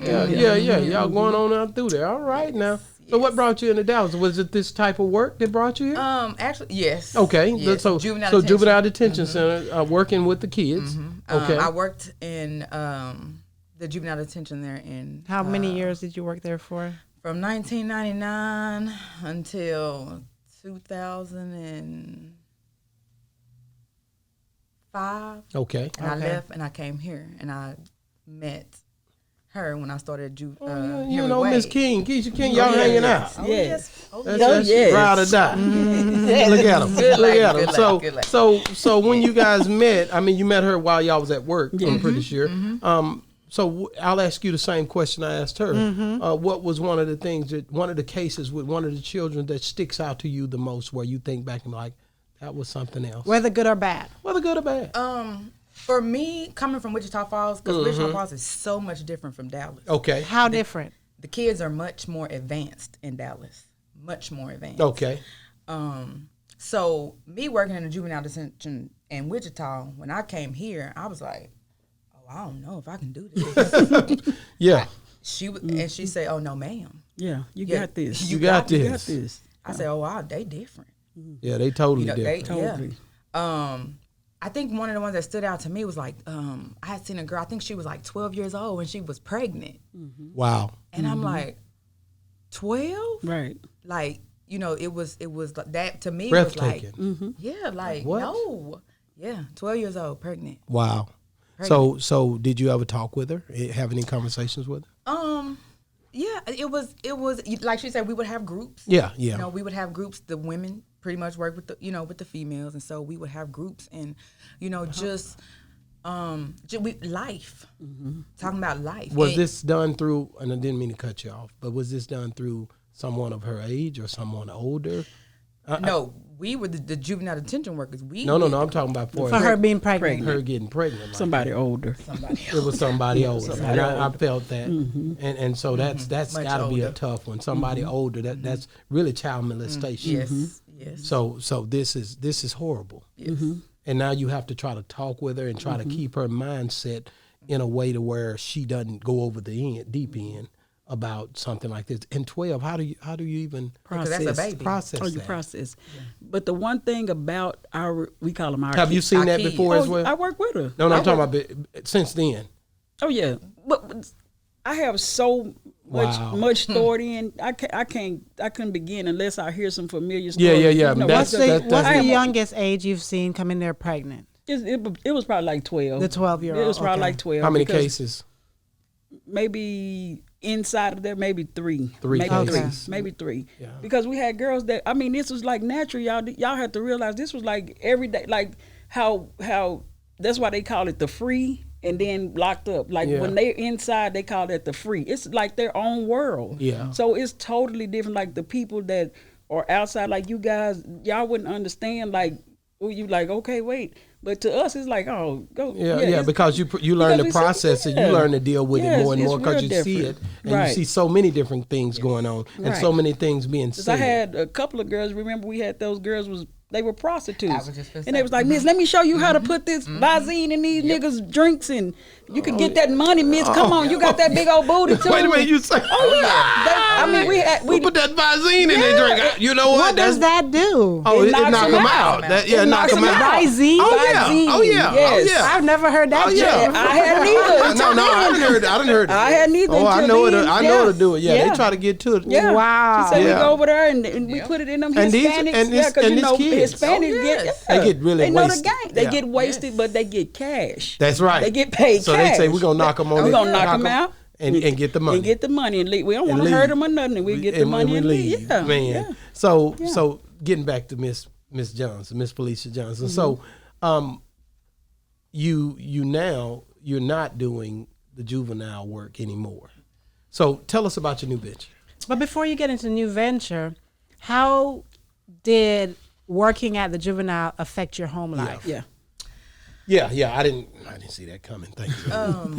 Yeah. Y'all going on out through there. All right now. So what brought you into Dallas? Was it this type of work that brought you here? Actually, yes. Okay, Yes. so Juvenile Detention Center, working with the kids. Okay, I worked in the Juvenile Detention there in How many years did you work there for? from 1999 until 2005. okay. And I left and I came here and I met her when I started You here know, with Miss Wade. King, Keisha King, y'all hanging out. Oh, Yes. yes. Oh, That's yes. ride or die. Look at him. Good Look lady, at him. good So, lady, good lady. so when you guys met, I mean, you met her while y'all was at work. I'm pretty sure. So I'll ask you the same question I asked her. What was one of the things one of the cases with one of the children that sticks out to you the most, where you think back and like, that was something else, Whether good or bad. whether good or bad? For me, coming from Wichita Falls, because Wichita Falls is so much different from Dallas. Okay. How different? The kids are much more advanced in Dallas. Much more advanced. Okay. So me working in the juvenile detention in Wichita, when I came here, I was like, oh, I don't know if I can do this. Yeah. And she said, oh, no, ma'am. Yeah, you Yeah, got this. You got this. You got this. I said, oh, wow, they different. Yeah, they totally You know, different. Totally. I think one of the ones that stood out to me was like, I had seen a girl, I think she was like 12 years old and she was pregnant. Wow. And I'm like, 12? Right. Like, it was like that to me was like, Breathtaking. yeah, like, What? no. Yeah, 12 years old, pregnant. Wow. So did you ever talk with her? Have any conversations with her? Yeah, it was like she said, we would have groups. Yeah. We would have groups. The women pretty much work with the with the females, and so we would have groups and just life, talking about life. Was this done through? And I didn't mean to cut you off, but was this done through someone of her age or someone older? No, we were the juvenile detention workers. No. I'm talking about For her being pregnant. her getting pregnant. Like Somebody older. it was somebody older, and I felt that, and so that's Much got to be a older. tough one. Somebody older, that's really child molestation. Yes. So this is horrible. Yes. And now you have to try to talk with her and try to keep her mindset in a way to where she doesn't go over the deep end about something like this. And 12, how do you even Because that's a baby. process Oh, you that? process. But the one thing about we call them our Have you kids. seen Our that kids. before as Oh, well? I work with her. No, I'm talking about since then. Oh yeah, but I have so Wow. much authority, and I couldn't begin unless I hear some familiar stories. Yeah. You know, That's- What's I the have- youngest age you've seen come in there pregnant? It was probably like 12. The 12-year-old. It was probably okay. like 12. How many because cases? Maybe inside of there, maybe three. Three maybe cases. Maybe three. Yeah. Because we had girls that, I mean, this was like natural. Y'all had to realize this was like every day, like how that's why they call it the free and then locked up. Like Yeah. when they're inside, they call it the free. It's like their own world. Yeah. So it's totally different. Like the people that are outside, like you guys, y'all wouldn't understand. Like, you like, okay, wait. But to us, it's like, oh, go. Yeah, it's- because you learn to because we see- process it, you yeah. learn to deal with Yeah, it more and it's more because real you see it, different. and Right. you see so many different things going on, and so Right. many things being 'Cause I said. had a couple of girls. Remember, we had those girls was They were prostitutes. I was just gonna And they say. was like, Miss, let me show you how to put this Visine in these niggas' drinks, and you can get that money, Miss. Come on, you got that big old booty too. Wait a minute, you say? Oh yeah. I mean, we put that Visine in their drink. You know what? What does that do? Oh, it knocks knock them them out. out. It knock knocks them them out. out. Visine? Oh yeah. Visine, Oh yeah. yes. Oh yeah. I've never heard that. Oh, yeah. joke. I hadn't either. No, I didn't heard it. I didn't heard it. I hadn't either. Oh, I until know then. it. I know how to do it. Yeah, they try to get to it. Yeah. Wow. She said we Yeah. go over there and we put it in them And these- Hispanics. and Yeah, this- because and you these know kids. Hispanics Oh, yes. get They get really they know wasted. the game. They Yeah. get wasted, but they get cash. That's right. They get paid So cash. they say we're gonna knock them on. We're it, gonna knock them out and get the money. and get the money and leave. We don't And want to hurt leave. them or nothing. We get the And money we and leave. Yeah, man. yeah. So getting back to Miss Johnson, Miss Felicia Johnson. So, you're not doing the juvenile work anymore. So tell us about your new venture. But before you get into new venture, how did working at the juvenile affect your home life? Yeah. Yeah. I didn't see that coming. Thank you.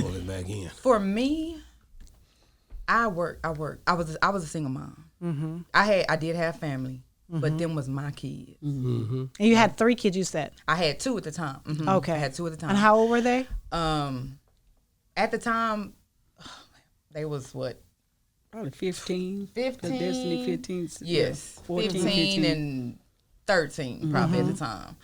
Pull it back in. For me, I work. I was a single mom. Mm-hmm. I did have family, but them was my kids. And you had 3 kids, you said? I had 2 at the time. Mhm. Okay. I had 2 at the time. And how old were they? At the time, they was what? Probably 15. 15. The Destiny 15. Yes, 14, 15 and 13 probably at the time.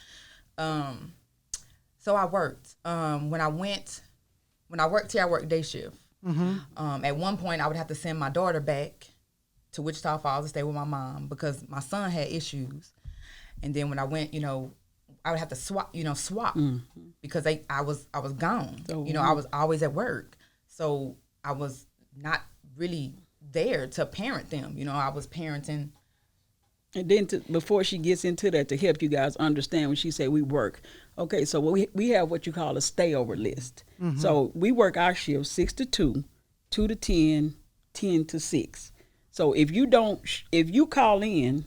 So I worked. When I worked here, I worked day shift. At one point, I would have to send my daughter back to Wichita Falls to stay with my mom because my son had issues. And then when I went, I would have to swap because I was gone. I was always at work. So I was not really there to parent them. I was parenting. And then before she gets into that, to help you guys understand when she say we work. Okay, so we have what you call a stayover list. So we work our shift 6 to 2, 2 to 10, 10 to 6. So if you call in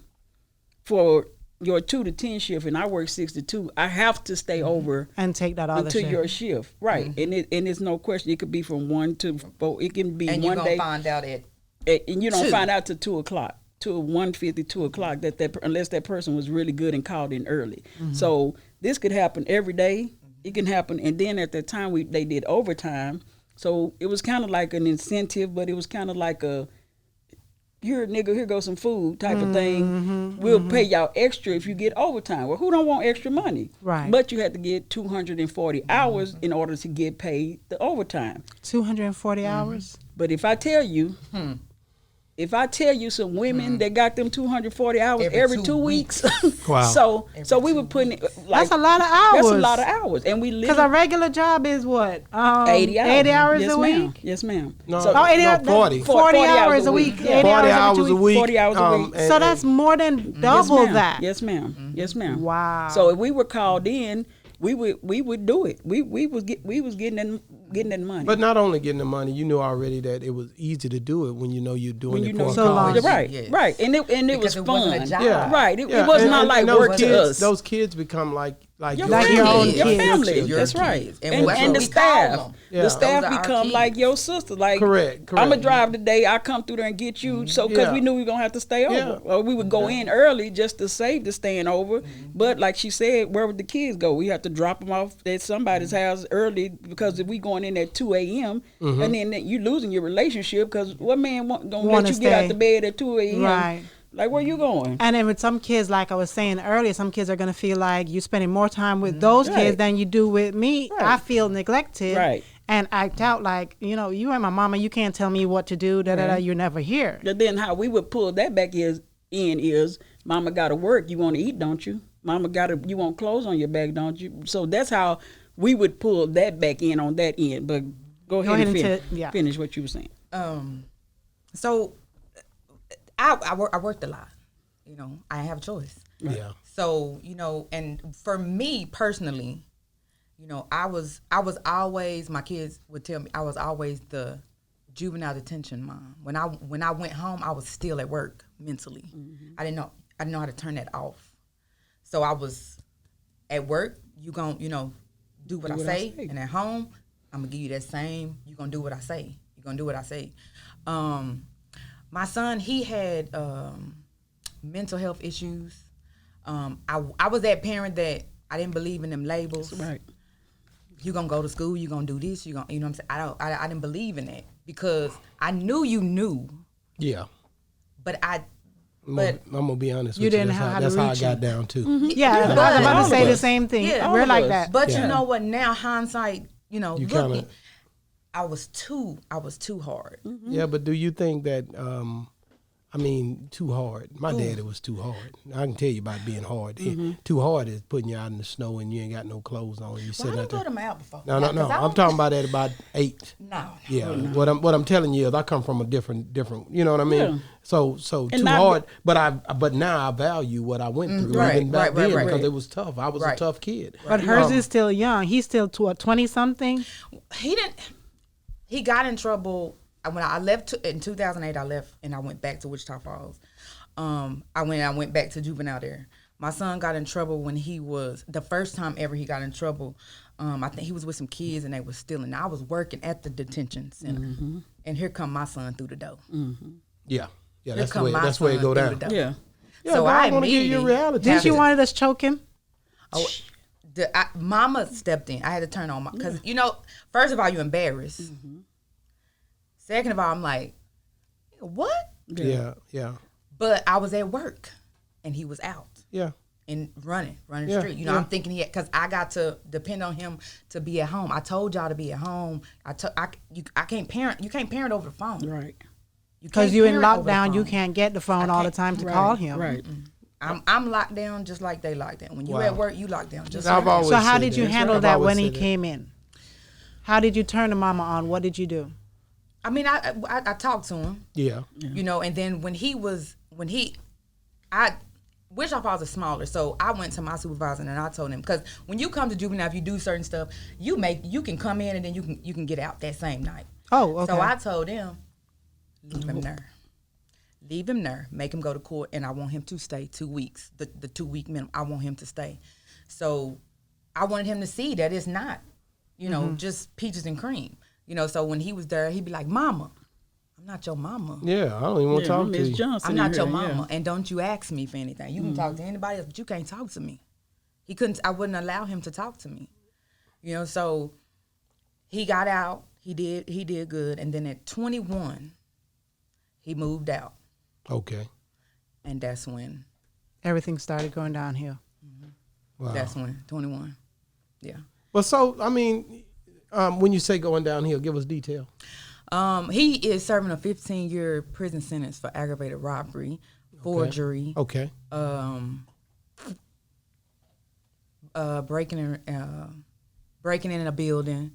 for your 2 to 10 shift and I work 6 to 2, I have to stay over And take that other until shift. your shift. Right. And it's no question. It could be from 1 to 4. It can be And you're one going day. to find out at And you don't 2. find out till 2 o'clock, till 1:50, 2 o'clock, unless that person was really good and called in early. So this could happen every day. It can happen, and then at that time they did overtime. So it was kind of like an incentive, but it was kind of like here nigga, here goes some food type of thing. We'll pay y'all extra if you get overtime. Well, who don't want extra money? Right. But you had to get 240 hours in order to get paid the overtime. 240 hours? But if I tell you, some women that got them 240 hours every 2 weeks, Wow. so we were putting it like That's a lot of hours. That's a lot of hours, and we Because literally a regular job is what? 80 hours. 80 hours Yes, a ma'am. week? Yes, ma'am. No, So- Oh, 80 no, hours, 40. 40 hours a week. 80 40 hours hours a week. 40 hours a week. and- So that's more than double yes, ma'am. that. Yes, ma'am. Yes, ma'am. Wow. So if we were called in, we would do it. We was getting that money. But not only getting the money, you knew already that it was easy to do it when you know you're doing when it you for know a So long. cause. right, Yes. right, and it Because was it fun. wasn't a job. Yeah. Right, it Yeah. was And- not and like those work kids, to us. Those kids become like Your Like family, your own your kids. family. Your That's kids. right. And And, what and the we call staff, them. Yeah. the staff Those are our become kids. like your sister. Like Correct. I'm gonna drive today. I come through there and get you. So because Yeah. we knew we were gonna have to stay over, Yeah. or we would go in early just to save the staying over. But like she said, where would the kids go? We have to drop them off at somebody's house early because if we going in at 2 a.m. and then you losing your relationship because what man gonna Wanna let you get out stay. the bed at 2 a.m. Right. Like where you going? And then with some kids, like I was saying earlier, some kids are going to feel like you're spending more time with those Right. kids than you do with me. Right. I feel neglected. Right. And act out like, you ain't my mama. You can't tell me what to do. You're never here. But then how we would pull that back is mama got to work. You want to eat, don't you? You want clothes on your back, don't you? So that's how we would pull that back in on that end. But go ahead and finish what you were saying. So I worked a lot. I didn't have a choice. Yeah. So, and for me personally, I was always, my kids would tell me, I was always the juvenile detention mom. When I went home, I was still at work mentally. I didn't know how to turn that off. So I was at work, you gon' do what I say. And at home, I'm gonna give you that same, you gonna do what I say. You're gonna do what I say. My son, he had mental health issues. I was that parent that I didn't believe in them labels. Right. You gonna go to school, you gonna do this, you know what I'm saying? I didn't believe in that because I knew you knew, Yeah. but I'm gonna be honest with you. didn't That's have how, how to that's how I reach got it. down too. Yeah, I was about to say the same thing. Yeah. We're All of like us. that. But Yeah. you know what? Now hindsight, You looking, kinda- I was too hard. Yeah, but do you think that? Too hard. My daddy was too hard. I can tell you about being hard. Too hard is putting you out in the snow and you ain't got no clothes on. You Well, I sitting done out there. put them out before. No. Yeah, 'cause I I'm don't- talking about at about 8. No. Yeah. What I'm telling you is I come from a different. You know what I mean? Yeah. So too not- hard. But now I value what I went through Right, even back right, then right. because it was tough. I was a Right. tough kid. But hers is still young. He's still 20 something. He got in trouble when I left in 2008. I left and I went back to Wichita Falls. I went back to juvenile there. My son got in trouble when he was the first time ever he got in trouble. I think he was with some kids and they was stealing. I was working at the detention center, and here come my son through the door. Yeah. Here That's the come way. my That's where it son go through down. the door. Yeah. Yeah, So but I I want to give you a immediately reality. Didn't you Yeah. wanted us choke him? Mama stepped in. I had to turn on because first of all, you embarrassed. Second of all, I'm like, what? Yeah. But I was at work, and he was out Yeah. and running Yeah, the street. I'm thinking because I got to depend on him to be at home. I told y'all to be at home. I can't parent. You can't parent over the phone. Right. Because you in can't parent over the lockdown, you phone. can't get the phone all the can't- time to Right. call him. Right. I'm locked down just like they locked down. When you Wow. at work, you locked down. Just I've like always So how said did you that. handle I've that always when he said that. came in? How did you turn the mama on? What did you do? I mean, I talked to him. Yeah. And then Wichita Falls is smaller, so I went to my supervisor and I told him because when you come to juvenile, if you do certain stuff, you can come in and then you can get out that same night. Oh, okay. So I told him, leave him there, make him go to court, and I want him to stay 2 weeks, the 2 week minimum. I want him to stay. So I wanted him to see that it's not, just peaches and cream. So when he was there, he'd be like, "Mama, I'm not your mama. Yeah. I don't even want to talk to Miss you. Johnson I'm not in your here, mama, yeah. and don't you ask me for anything. You can talk to anybody else, but you can't talk to me." He couldn't. I wouldn't allow him to talk to me. So he got out. He did good, and then at 21, he moved out, Okay. and that's when Everything started going downhill. Wow. that's when 21. Yeah. Well, so I mean, when you say going downhill, give us detail. He is serving a 15-year prison sentence for aggravated robbery, forgery, Okay. breaking in a building.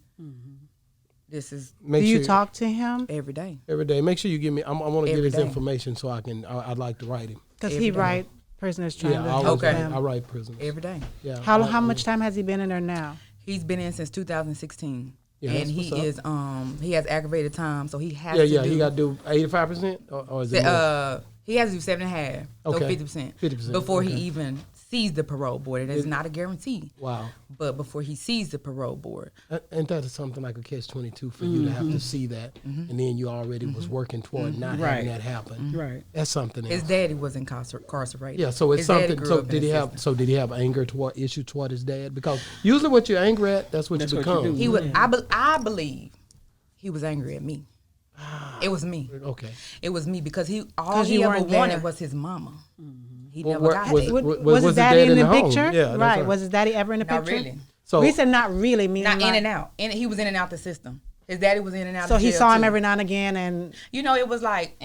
This is Make Do sure you talk to him? every day. every day. Make sure you give me. I want to get Every his day. information so I can. I'd like to write him. Because Every he day. write prisoners trying Yeah. to I help always Okay. them. I write prisoners. Every day. Yeah. How much time has he been in there now? He's been in since 2016. Yeah, and that's he what's up. is he has aggravated time, so he has Yeah. to Yeah. do You got to do 85%, or is it more? he has to do 7.5, so Okay. 50%. 50%, before okay. he even sees the parole board. It is not a guarantee. Wow. But before he sees the parole board. Ain't that something like a catch-22 for you to have to see that, and then you already was working toward not Right. having that happen. Right. That's something else. His daddy was incarcerated. Yeah, so it's His daddy something. grew So up in did he the have? system. So did he have anger toward issue toward his dad? Because usually, what you're angry at, that's what you That's what you become. do. He was. I believe he was angry at me. It was me. Okay. It was me because all 'Cause he you ever weren't there. wanted was his mama. He Well, never where- got was it. it- Was his his daddy in the home? picture? Yeah, that's right. Was his daddy ever in the Not picture? really. So We said not really, meaning Not in like- and out. He was in and out the system. His daddy was in and out. So of he jail saw him too. every now and again, and It was like,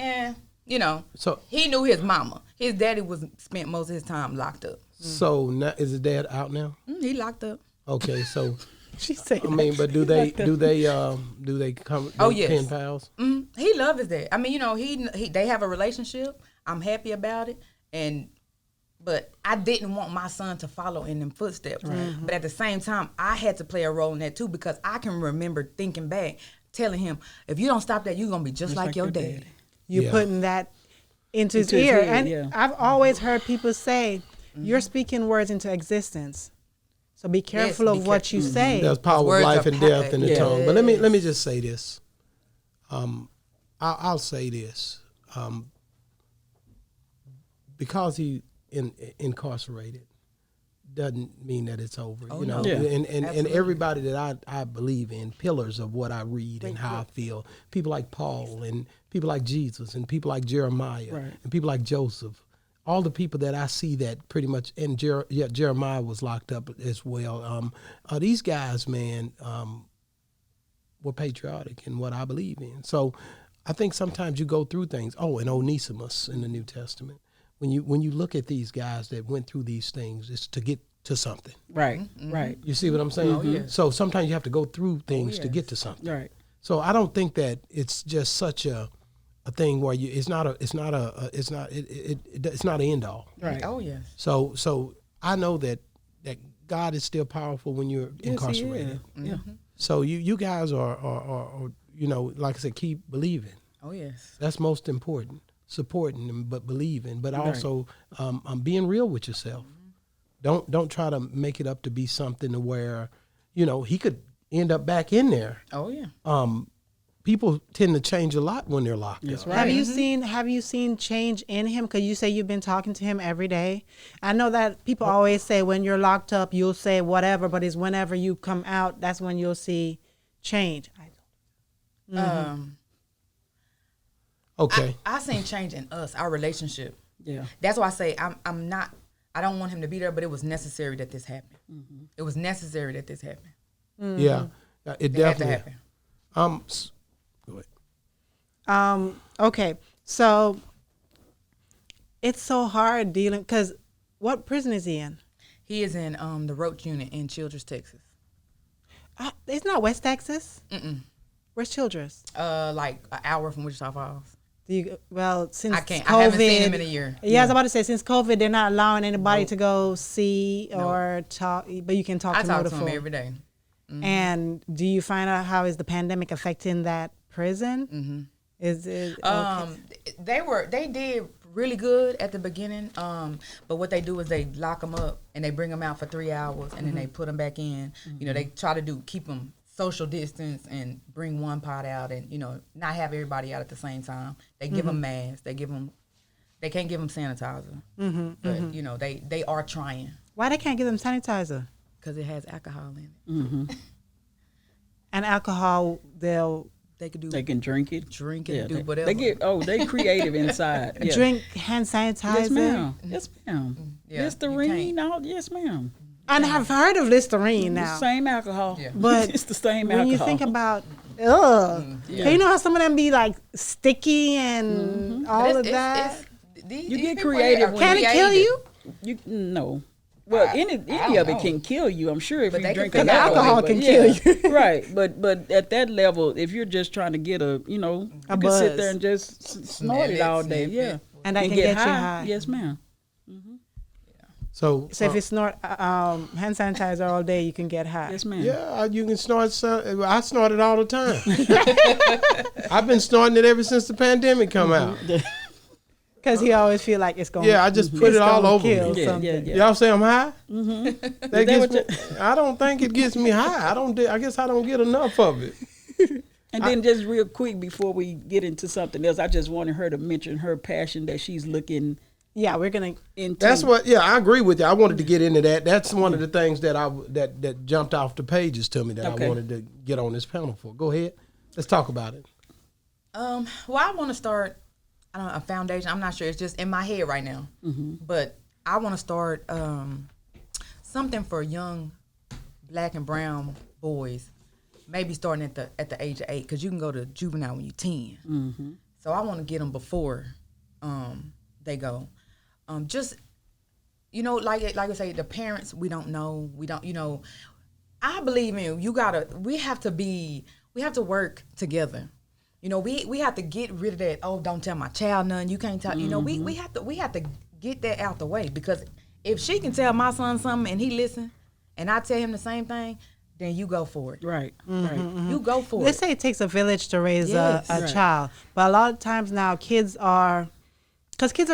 So he knew his mama. His daddy spent most of his time locked up. so now, is his dad out now? He locked up. Okay, so she said, I mean, but do they come? Oh, they yes. pen pals. He loves his dad. I mean, they have a relationship. I'm happy about it, but I didn't want my son to follow in them footsteps. But at the same time, I had to play a role in that too because I can remember thinking back, telling him, if you don't stop that, you're gonna be just like your dad. you're Yeah. putting that into his Into his ear. head, And yeah. I've always heard people say, you're speaking words into existence. So be careful be of what you say. There's power of Words life are and death in the yes. tongue. But let me just say this. I'll say this. Because he incarcerated doesn't mean that it's over. Oh, you know, no. Yeah. and Absolutely. everybody that I believe in, pillars of what I read and how I feel. People like Paul and people like Jesus and people like Jeremiah Right. and people like Joseph. All the people that I see that pretty much, and Jeremiah was locked up as well. These guys, man, were patriotic in what I believe in. So I think sometimes you go through things. Oh, and Onesimus in the New Testament. When you look at these guys that went through these things, it's to get to something. Right. Right. You see what I'm saying? Oh, yes. So sometimes you have to go through things to yes. get to something. Right. So I don't think that it's just such a thing where it's not an end all. Right. Oh yes. So I know that God is still powerful when you're incarcerated. Yes, he is. Yeah. So you guys are you know, like I said, keep believing. Oh yes. That's most important. Supporting them, but believing, but also being real with yourself. Don't try to make it up to be something to where, you know, he could end up back in there. Oh yeah. People tend to change a lot when they're locked up. Right. Have you seen change in him? Because you say you've been talking to him every day. I know that people always say when you're locked up, you'll say whatever, but it's whenever you come out, that's when you'll see change. Okay. I seen change in us, our relationship. Yeah. That's why I say I'm not. I don't want him to be there, but it was necessary that this happened. It was necessary that this happened. Yeah. It It had to definitely. happen. Go ahead. Okay, so it's so hard dealing, because what prison is he in? He is in the Roach unit in Childress, Texas. It's not West Texas. Mm-mm. Where's Childress? Like an hour from Wichita Falls. Since I can't. COVID, I haven't seen him in a year. Yeah, I was about to say, since COVID, they're not allowing anybody to go see or talk, but you can talk I to talk him to him every day. And do you find out how is the pandemic affecting that prison? Mm-hmm. Is it okay? They did really good at the beginning. But what they do is they lock them up and they bring them out for 3 hours and then they put them back in. You know, they try to keep them social distance and bring one pot out and, you know, not have everybody out at the same time. They give them masks. They can't give them sanitizer. But you know, they are trying. Why they can't give them sanitizer? Because it has alcohol in it. And alcohol, They could do. They can drink it. Drink it, Yeah, do whatever. they creative inside. Yeah. drink hand sanitizer. Yes, ma'am. Yes, ma'am. Yeah, you Listerine, can't. all. Yes, ma'am. And I've heard of Listerine The now. same alcohol. Yeah. But it's the same when alcohol. you think about, ugh. Yeah. You know how some of them be like sticky and all of that? These You get people creative are when Can it kill creative. you? No. Well, any don't of it know. can kill you. I'm sure if But you they drink can enough figure out of a way, alcohol but can yeah. kill you. Right, but at that level, if you're just trying to get you can buzz. sit there and just snort it all day. sniff Yeah, it. And that can get you high. Yes, ma'am. So So if you snort hand sanitizer all day, you can get high. Yes, ma'am. yeah, you can snort some. I snort it all the time. I've been snorting it ever since the pandemic come out. Because he always feel like it's going Yeah, I just put it all over kill me. Yeah, something. yeah. Y'all say I'm high? That Gets what me, I don't think it gets me high. I guess I don't get enough of it. And then just real quick before we get into something else, I just wanted her to mention her passion that she's looking Yeah, we're going to. into. That's what. Yeah, I agree with you. I wanted to get into that. That's one of the things that that jumped off the pages to me that Okay. I wanted to get on this panel for. Go ahead. Let's talk about it. Well, I want to start a foundation. I'm not sure. It's just in my head right now. But I want to start something for young black and brown boys, maybe starting at the age of 8, because you can go to juvenile when you're 10. So I want to get them before they go. Just, you know, like I say, the parents, we don't know. We don't, you know, I believe in we have to work together. You know, we have to get rid of that, oh, don't tell my child nothing, you can't tell, you know, we have to get that out the way, because if she can tell my son something and he listen and I tell him the same thing, then you go for it. right. You go for They it. say it takes a village to raise Yes. a Right. child. But a lot of times now kids have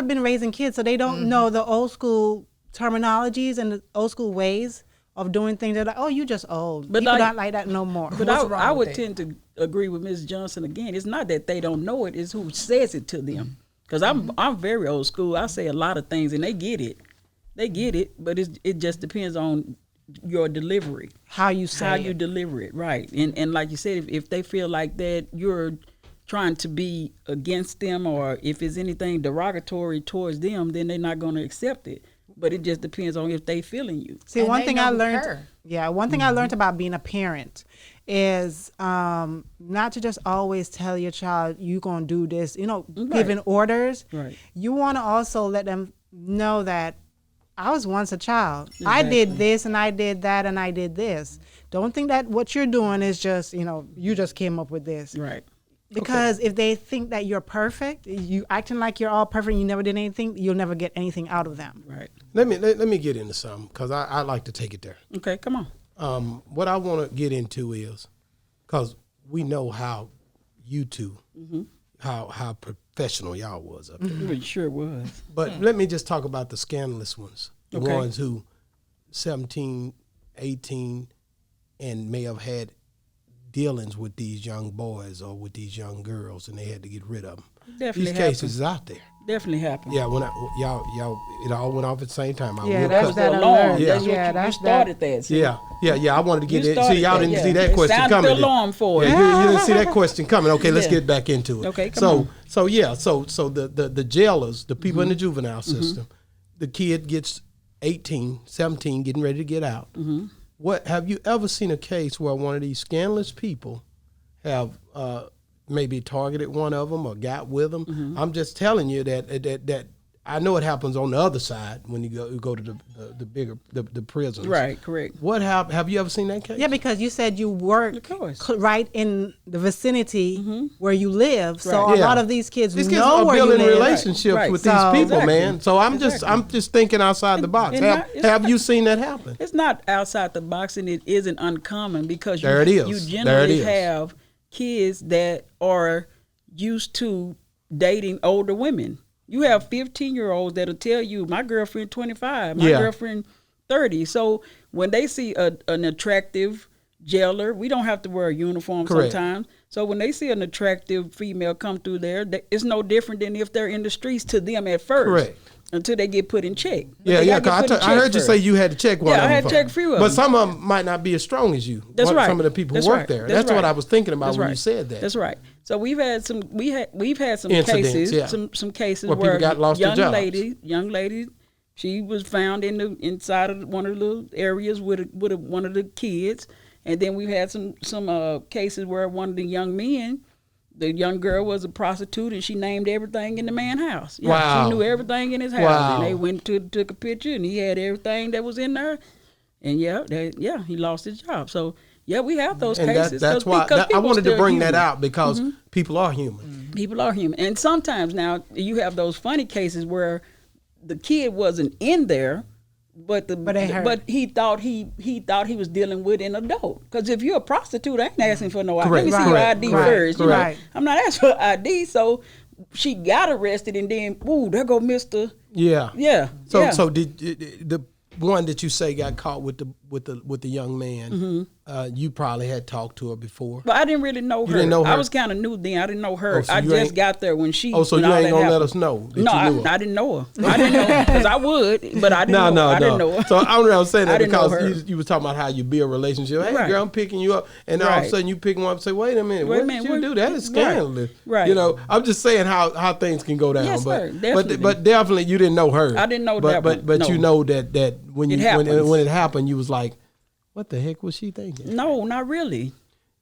been raising kids, so they don't know the old school terminologies and the old school ways of doing things. They're like, oh, you just old. But People like- not like that no more. But What's wrong I with would that? tend to agree with Ms. Johnson again. It's not that they don't know it; it's who says it to them. Because I'm very old school. I say a lot of things and they get it. They get it, but it just depends on your delivery, How you say how it. you deliver it, right? And like you said, if they feel like that you're trying to be against them, or if it's anything derogatory towards them, then they're not going to accept it. But it just depends on if they feeling you. See, And one they thing know I who learned, care. one thing I learned about being a parent is not to just always tell your child you gonna do this. Giving orders. Right. You want to also let them know that I was once a child. I did this and I did that and I did this. Don't think that what you're doing is just you just came up with this. Right. Because if they think that you're perfect, you acting like you're all perfect, you never did anything, you'll never get anything out of them. Right. Let me get into something because I like to take it there. Okay, come on. What I want to get into is because we know how you two, how professional y'all was up there. It sure was. But let me just talk about the scandalous ones, the Okay. ones who 17, 18, and may have had dealings with these young boys or with these young girls, and they had to get rid of them. Definitely These cases is out there. Definitely happened. Yeah, when y'all, it all went off at the same time. I Yeah, will that's cut- that alarm. alert. Yeah. That's what Yeah, you that's started that. See? Yeah. I wanted to get You it. See, started y'all that, didn't yeah. see that It question sounded coming. the alarm for it. Yeah, you didn't see that question coming. Okay, let's Yeah. get back into it. Okay, come on. So the jailers, the people in the juvenile system, the kid gets 18, 17, getting ready to get out. What have you ever seen a case where one of these scandalous people have maybe targeted one of them or got with them? I'm just telling you that I know it happens on the other side when you go to the bigger the prisons. Right, correct. What have you ever seen that case? Yeah, because you said you work Of course. right in the vicinity where you live, so Right. a Yeah. lot of these kids These kids know are where you building live. relationships Right. with So- these people, Exactly. man. So I'm just thinking outside the box. and Have you seen that happen? It's not outside the box, and it isn't uncommon because There it is. you There it generally is. have kids that are used to dating older women. You have 15-year-olds that'll tell you, my girlfriend 25, my Yeah. girlfriend 30. So when they see an attractive jailer, we don't have to wear a uniform Correct. sometimes. So when they see an attractive female come through there, it's no different than if they're in the streets to them at first. Correct. Until they get put in check. But Yeah, they yeah. gotta get 'Cause put in I check heard you first. say you had to check one Yeah, of them. I had to check a few of But them. some of them might not be as strong as you. That's right. Some of the people That's who work right. there. That's That's what right. I was thinking about That's when right. you said that. That's right. So we've had some Incidents, cases, yeah. some cases Where where, people got lost their young jobs. lady, she was found inside of one of the little areas with one of the kids, and then we've had some cases where one of the young men, the young girl was a prostitute, and she named everything in the man's house. Yeah, Wow. she knew everything in his house, Wow. and they went took a picture, and he had everything that was in there, and he lost his job. So. Yeah, we have those And cases. that's 'cause why I people wanted to still bring human. that out because people are human. People are human, and sometimes now you have those funny cases where the kid wasn't in there, but they heard. he thought he was dealing with an adult. Because if you're a prostitute, I ain't asking for no ID. Correct, Let me see your correct, ID correct, first. You know, correct. I'm not asking for ID. So she got arrested, and then there go Mister. Yeah. Yeah. So yeah. so did the one that you say got caught with the young man? You probably had talked to her before. But I didn't really know her. didn't know her? I was kind of new then. I didn't know her. Oh, so I you just ain't- got there when she. Oh, so when you all ain't that gonna let happened. us know that No, you knew her? I didn't know her. I didn't know because I would, but I didn't know. I didn't know her. So I was saying I that didn't know because her. you was talking about how you build a relationship. Hey, Right. girl, I'm picking you up, and all of a Right. sudden you pick one up and say, "Wait a minute, Wait a what minute, did you what- do? That is right. scandalous." Right. You know, I'm just saying how things can go down. Yes, but, sir, definitely. but definitely you didn't know her. I didn't know but, that But one, but no. you know that when It you happens. when it happened, you was like, "What the heck was she thinking?" No, not really.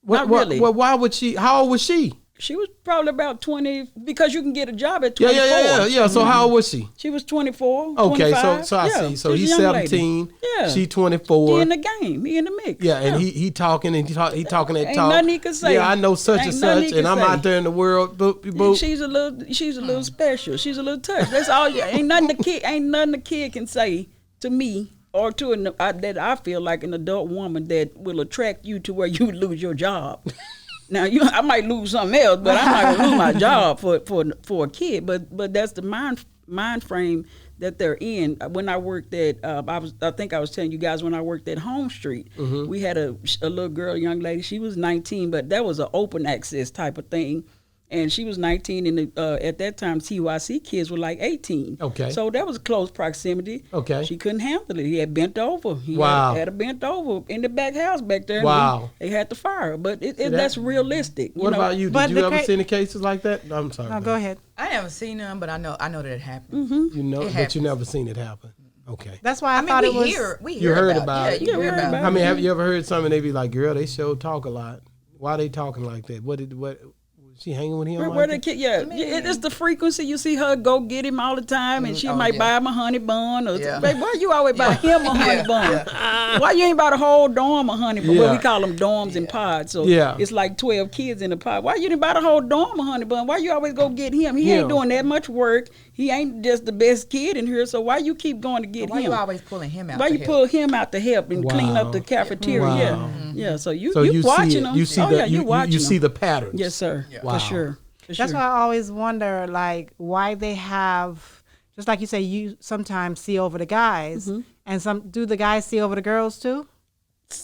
What, Not really. Why would she? How old was she? She was probably about 20 because you can get a job at Yeah, 24. yeah. So how old was she? She was 24. Okay, 25. so I Yeah, see. So she's a he's young lady. 17. Yeah. She 24. He in the game. He in the mix. Yeah, and he talking and he talking that Ain't talk. nothing he can say. Yeah, I know such Ain't and nothing such, he and can I'm say. out there in the world. Boop, boop. She's a little special. She's a little touch. That's all. Ain't nothing the kid can say to me or to that I feel like an adult woman that will attract you to where you would lose your job. Now I might lose something else, but I'm not gonna lose my job for a kid. But that's the mind frame that they're in. When I worked at, I think I was telling you guys when I worked at Home Street, we had a little girl, young lady. She was 19, but that was an open access type of thing. and she was 19, and at that time TYC kids were like 18. Okay. So that was close proximity. Okay. She couldn't handle it. He had bent over. He Wow. had her bent over in the back house back there. and Wow. They had to fire her. But that's realistic. What about you? But Did you the ever cra- see any cases like that? I'm sorry. No, man. go ahead. I haven't seen none, but I know that it happened. You know, It but happens. you never seen it happen. Okay. That's why I, I mean, thought it we was. hear heard about about it. Yeah, you hear about it. I mean, have you ever heard something they be like, girl, they sure talk a lot. Why they talking like that? What she hanging with him Where like the that? kid, it's the frequency. You see her go get him all the time, and she might buy him a honey bun. Or Yeah. babe, why you always buy him a honey bun? Why you ain't buy the whole dorm a honey bun? Yeah. Well, we call them dorms and pods. So Yeah. it's like 12 kids in a pod. Why you didn't buy the whole dorm a honey bun? Why you always go get him? He Yeah. ain't doing that much work. He ain't just the best kid in here. So why you keep going to get Why him? you always pulling him out? Why to you help? pull him out to help and clean Wow. up the cafeteria? Wow. Yeah, yeah. So you So you watching see it. them? You see oh the yeah, you watching you them. see the patterns. Yes, sir. Wow. For sure. That's why I always wonder, like, why they have, just like you say, you sometimes see over the guys, and do the guys see over the girls too?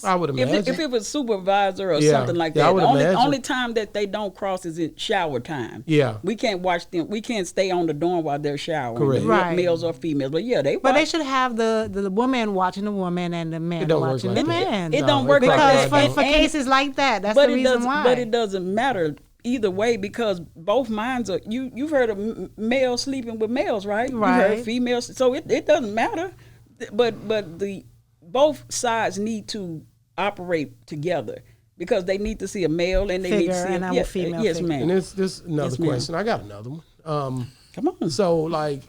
I would imagine. If it was supervisor or Yeah. something like Yeah, I that, would the imagine. only time that they don't cross is in shower time. Yeah. We can't watch them. We can't stay on the dorm while they're showering. Correct. Right. Males or females. But yeah, they But they watch. should have the woman watching the woman and the man don't work watching like the that. man. It No, don't work it like because that. for And- cases like that, that's but the it reason doesn't. why. But it doesn't matter either way because both minds are. You've heard of males sleeping with males, right? You Right. heard females. So it doesn't matter. But the both sides need to operate together because they need to see a male and they need to Figure see and a female Yes, figure. ma'am. And this another Yes, ma'am. question. I got another one. Come on. So like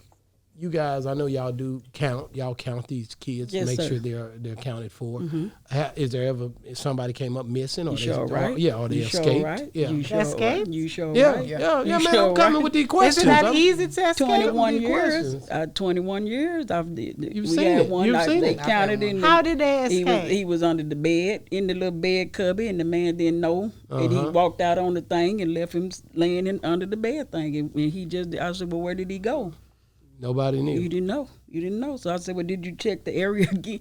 you guys, I know y'all do count. Y'all count these kids Yes, to make sir. sure they're accounted for. Is there ever somebody came up missing or You sure right? or they You sure escaped? right? Yeah. You sure Escaped? right? You sure Yeah, right? yeah, You man. sure I'm coming right? with these Is questions. it that I'm- easy to escape? 21 Good years. questions. 21 years. You've We seen had it. one. You've seen They it. counted in. How did they escape? He was under the bed in the little bed cubby, and the man didn't know, and he walked out on the thing and left him laying under the bed thing, and he just. I said, well, where did he go? Nobody knew. You didn't know. You didn't know. So I said, well, did you check the area again?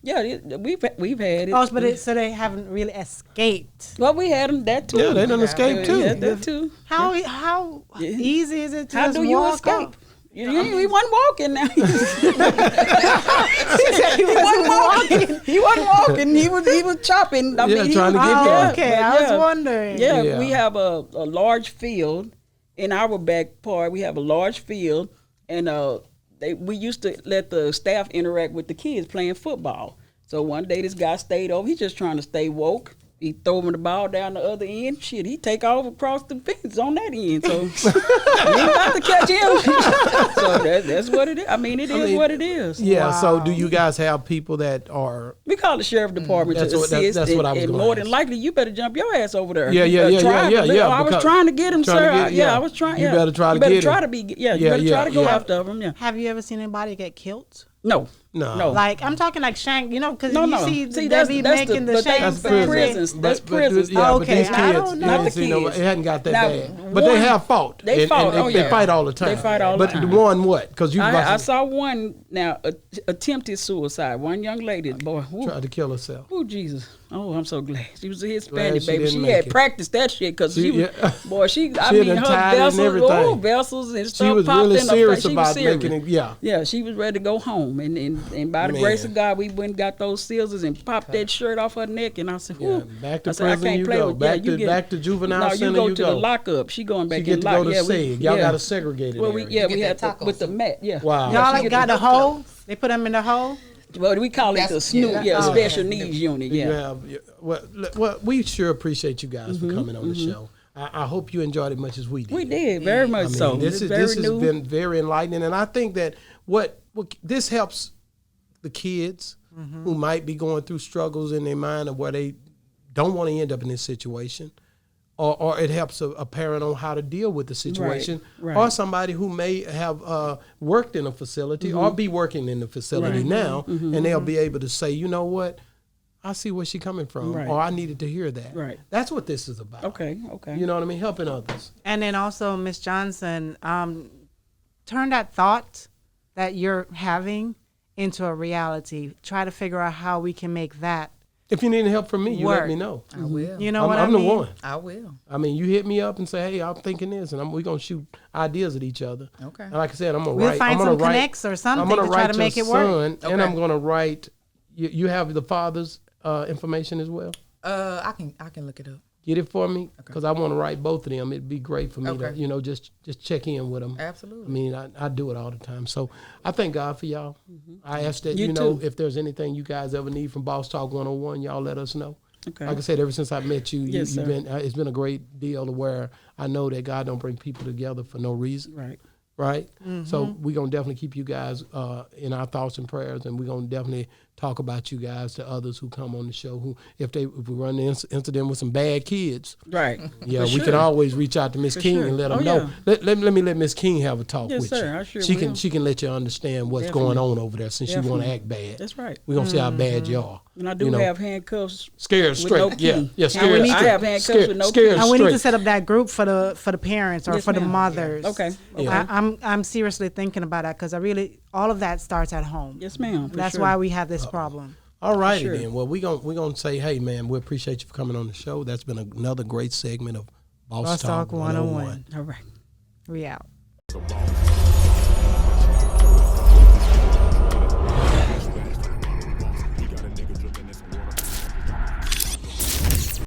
Yeah, we've had it. Oh, but so they haven't really escaped. Well, we had them that too. Yeah, they done escaped too. Yeah, that too. How Yeah. easy is it to How just do you walk escape? off? He wasn't walking now. he wasn't walking. He was chopping. I Yeah, mean, trying to get Oh, there. okay. but I was wondering. Yeah, Yeah. we have a large field in our back part. We have a large field, and we used to let the staff interact with the kids playing football. So one day this guy stayed over. He's just trying to stay woke. He throw him the ball down the other end. Shit, he take off across the fence on that end. So we ain't about to catch him. So that's what it is. I mean, it is what it is. Yeah. So do you guys have people that are? We call the sheriff department That's to what- assist. that's what I was and gonna more than ask. likely, you better jump your ass over there. Yeah, You yeah, better yeah, try yeah, to- yeah, I was because- trying to get him, trying to sir. get- yeah. I was trying. You yeah. better try to You better get try him. to be. Yeah, you Yeah, better try to go yeah. after him. Yeah. Have you ever seen anybody get killed? No. No. Like I'm talking like shank, because No, you no. see, See, they be making the but shank. That's for prison. prisons. That's But prisons. yeah, but Okay, these I kids, don't know. you Not ain't the seen no- kids. it hadn't got that Now, bad. But they one- have fought. they And- fought, and oh, they yeah. fight all the time. They fight all the But time. the one what? Because you I saw one now attempted suicide. One young lady, boy. Woo. tried to kill herself. Oh Jesus! Oh, I'm so glad she was a Glad Hispanic she baby. didn't She make had it. practiced that shit because She- she was, yeah. boy. She, I She mean, done her tied it and vessels, everything. vessels and stuff She was popped really in her serious face. She about was serious. making it. Yeah. Yeah, she was ready to go home, and by the Man. grace of God, we went and got those scissors and popped that shirt off her neck, and I said, Yeah, "Whew." back to I said, I prison can't you play go. with Back you to- back to Juvenile no, Center you go you to go. the lockup. She going back She get in to lock. go to yeah, SEG. Y'all got a segregated Well, area. yeah, we get had that to, with the tacos. mat. Yeah. Wow. Y'all she like get got the- a hole? They put them in the hole? Well, we call it the That's- SNU, yeah. Oh, special okay. needs unit. You Yeah. have, well, we sure appreciate you guys for coming on the show. I hope you enjoyed it much as we did. We did very much I mean, so. This It's has very new. been very enlightening, and I think that what this helps the kids who might be going through struggles in their mind of where they don't want to end up in this situation, or it helps a parent on how to deal with the situation, right. or somebody who may have worked in a facility or be working in the facility now, and they'll be able to say, you know what, I see where she's coming from, Right. or I needed to hear that. Right. That's what this is about. Okay. You know what I mean? Helping others. And then also, Miss Johnson, turn that thought that you're having into a reality. Try to figure out how we can make that If you need any help from me, you let Work. me know. I will. You know I'm, what I'm I mean? the one. I will. I mean, you hit me up and say, "Hey, I'm thinking this," and we're gonna shoot ideas at each other. Okay. And like I said, I'm gonna We'll write. find I'm gonna some write, connects or something I'm gonna to try write to make your it work. son, and Okay. I'm gonna write. You have the father's information as well. I can look it up. Get it for me because I want to write both of them. It'd be great for me Okay. to, just check in with them. Absolutely. I mean, I do it all the time. So I thank God for y'all. I ask that, You know, too. if there's anything you guys ever need from Boss Talk 101, y'all let us know. Okay. Like I said, ever since I met you, Yes, you've sir. been. It's been a great deal to where I know that God don't bring people together for no reason. Right. Right? So we're going to definitely keep you guys in our thoughts and prayers, and we're going to definitely talk about you guys to others who come on the show who, if we run the incident with some bad kids, Right. yeah, For we sure. can always reach out to Miss For King sure. and let Oh, them know. yeah. Let me let Miss King have a talk Yes, with sir. you. I sure she will. can let you understand what's Definitely. going on over there since you want to act bad. That's right. We're going to see how bad you are. And I do You know, have handcuffs. scared with straight. no key. Yeah, And scared we need straight. to have handcuffs with no scared key. And we need to straight. set up that group for the parents or Yes, for the ma'am. mothers. Okay. Yeah. I'm seriously thinking about that because all of that starts at home. Yes, ma'am. For That's sure. why we have this problem. All righty Sure. then. Well, we're gonna say, hey man, we appreciate you for coming on the show. That's been another great segment of Boss Talk 101. Oh All right. We out. The boss.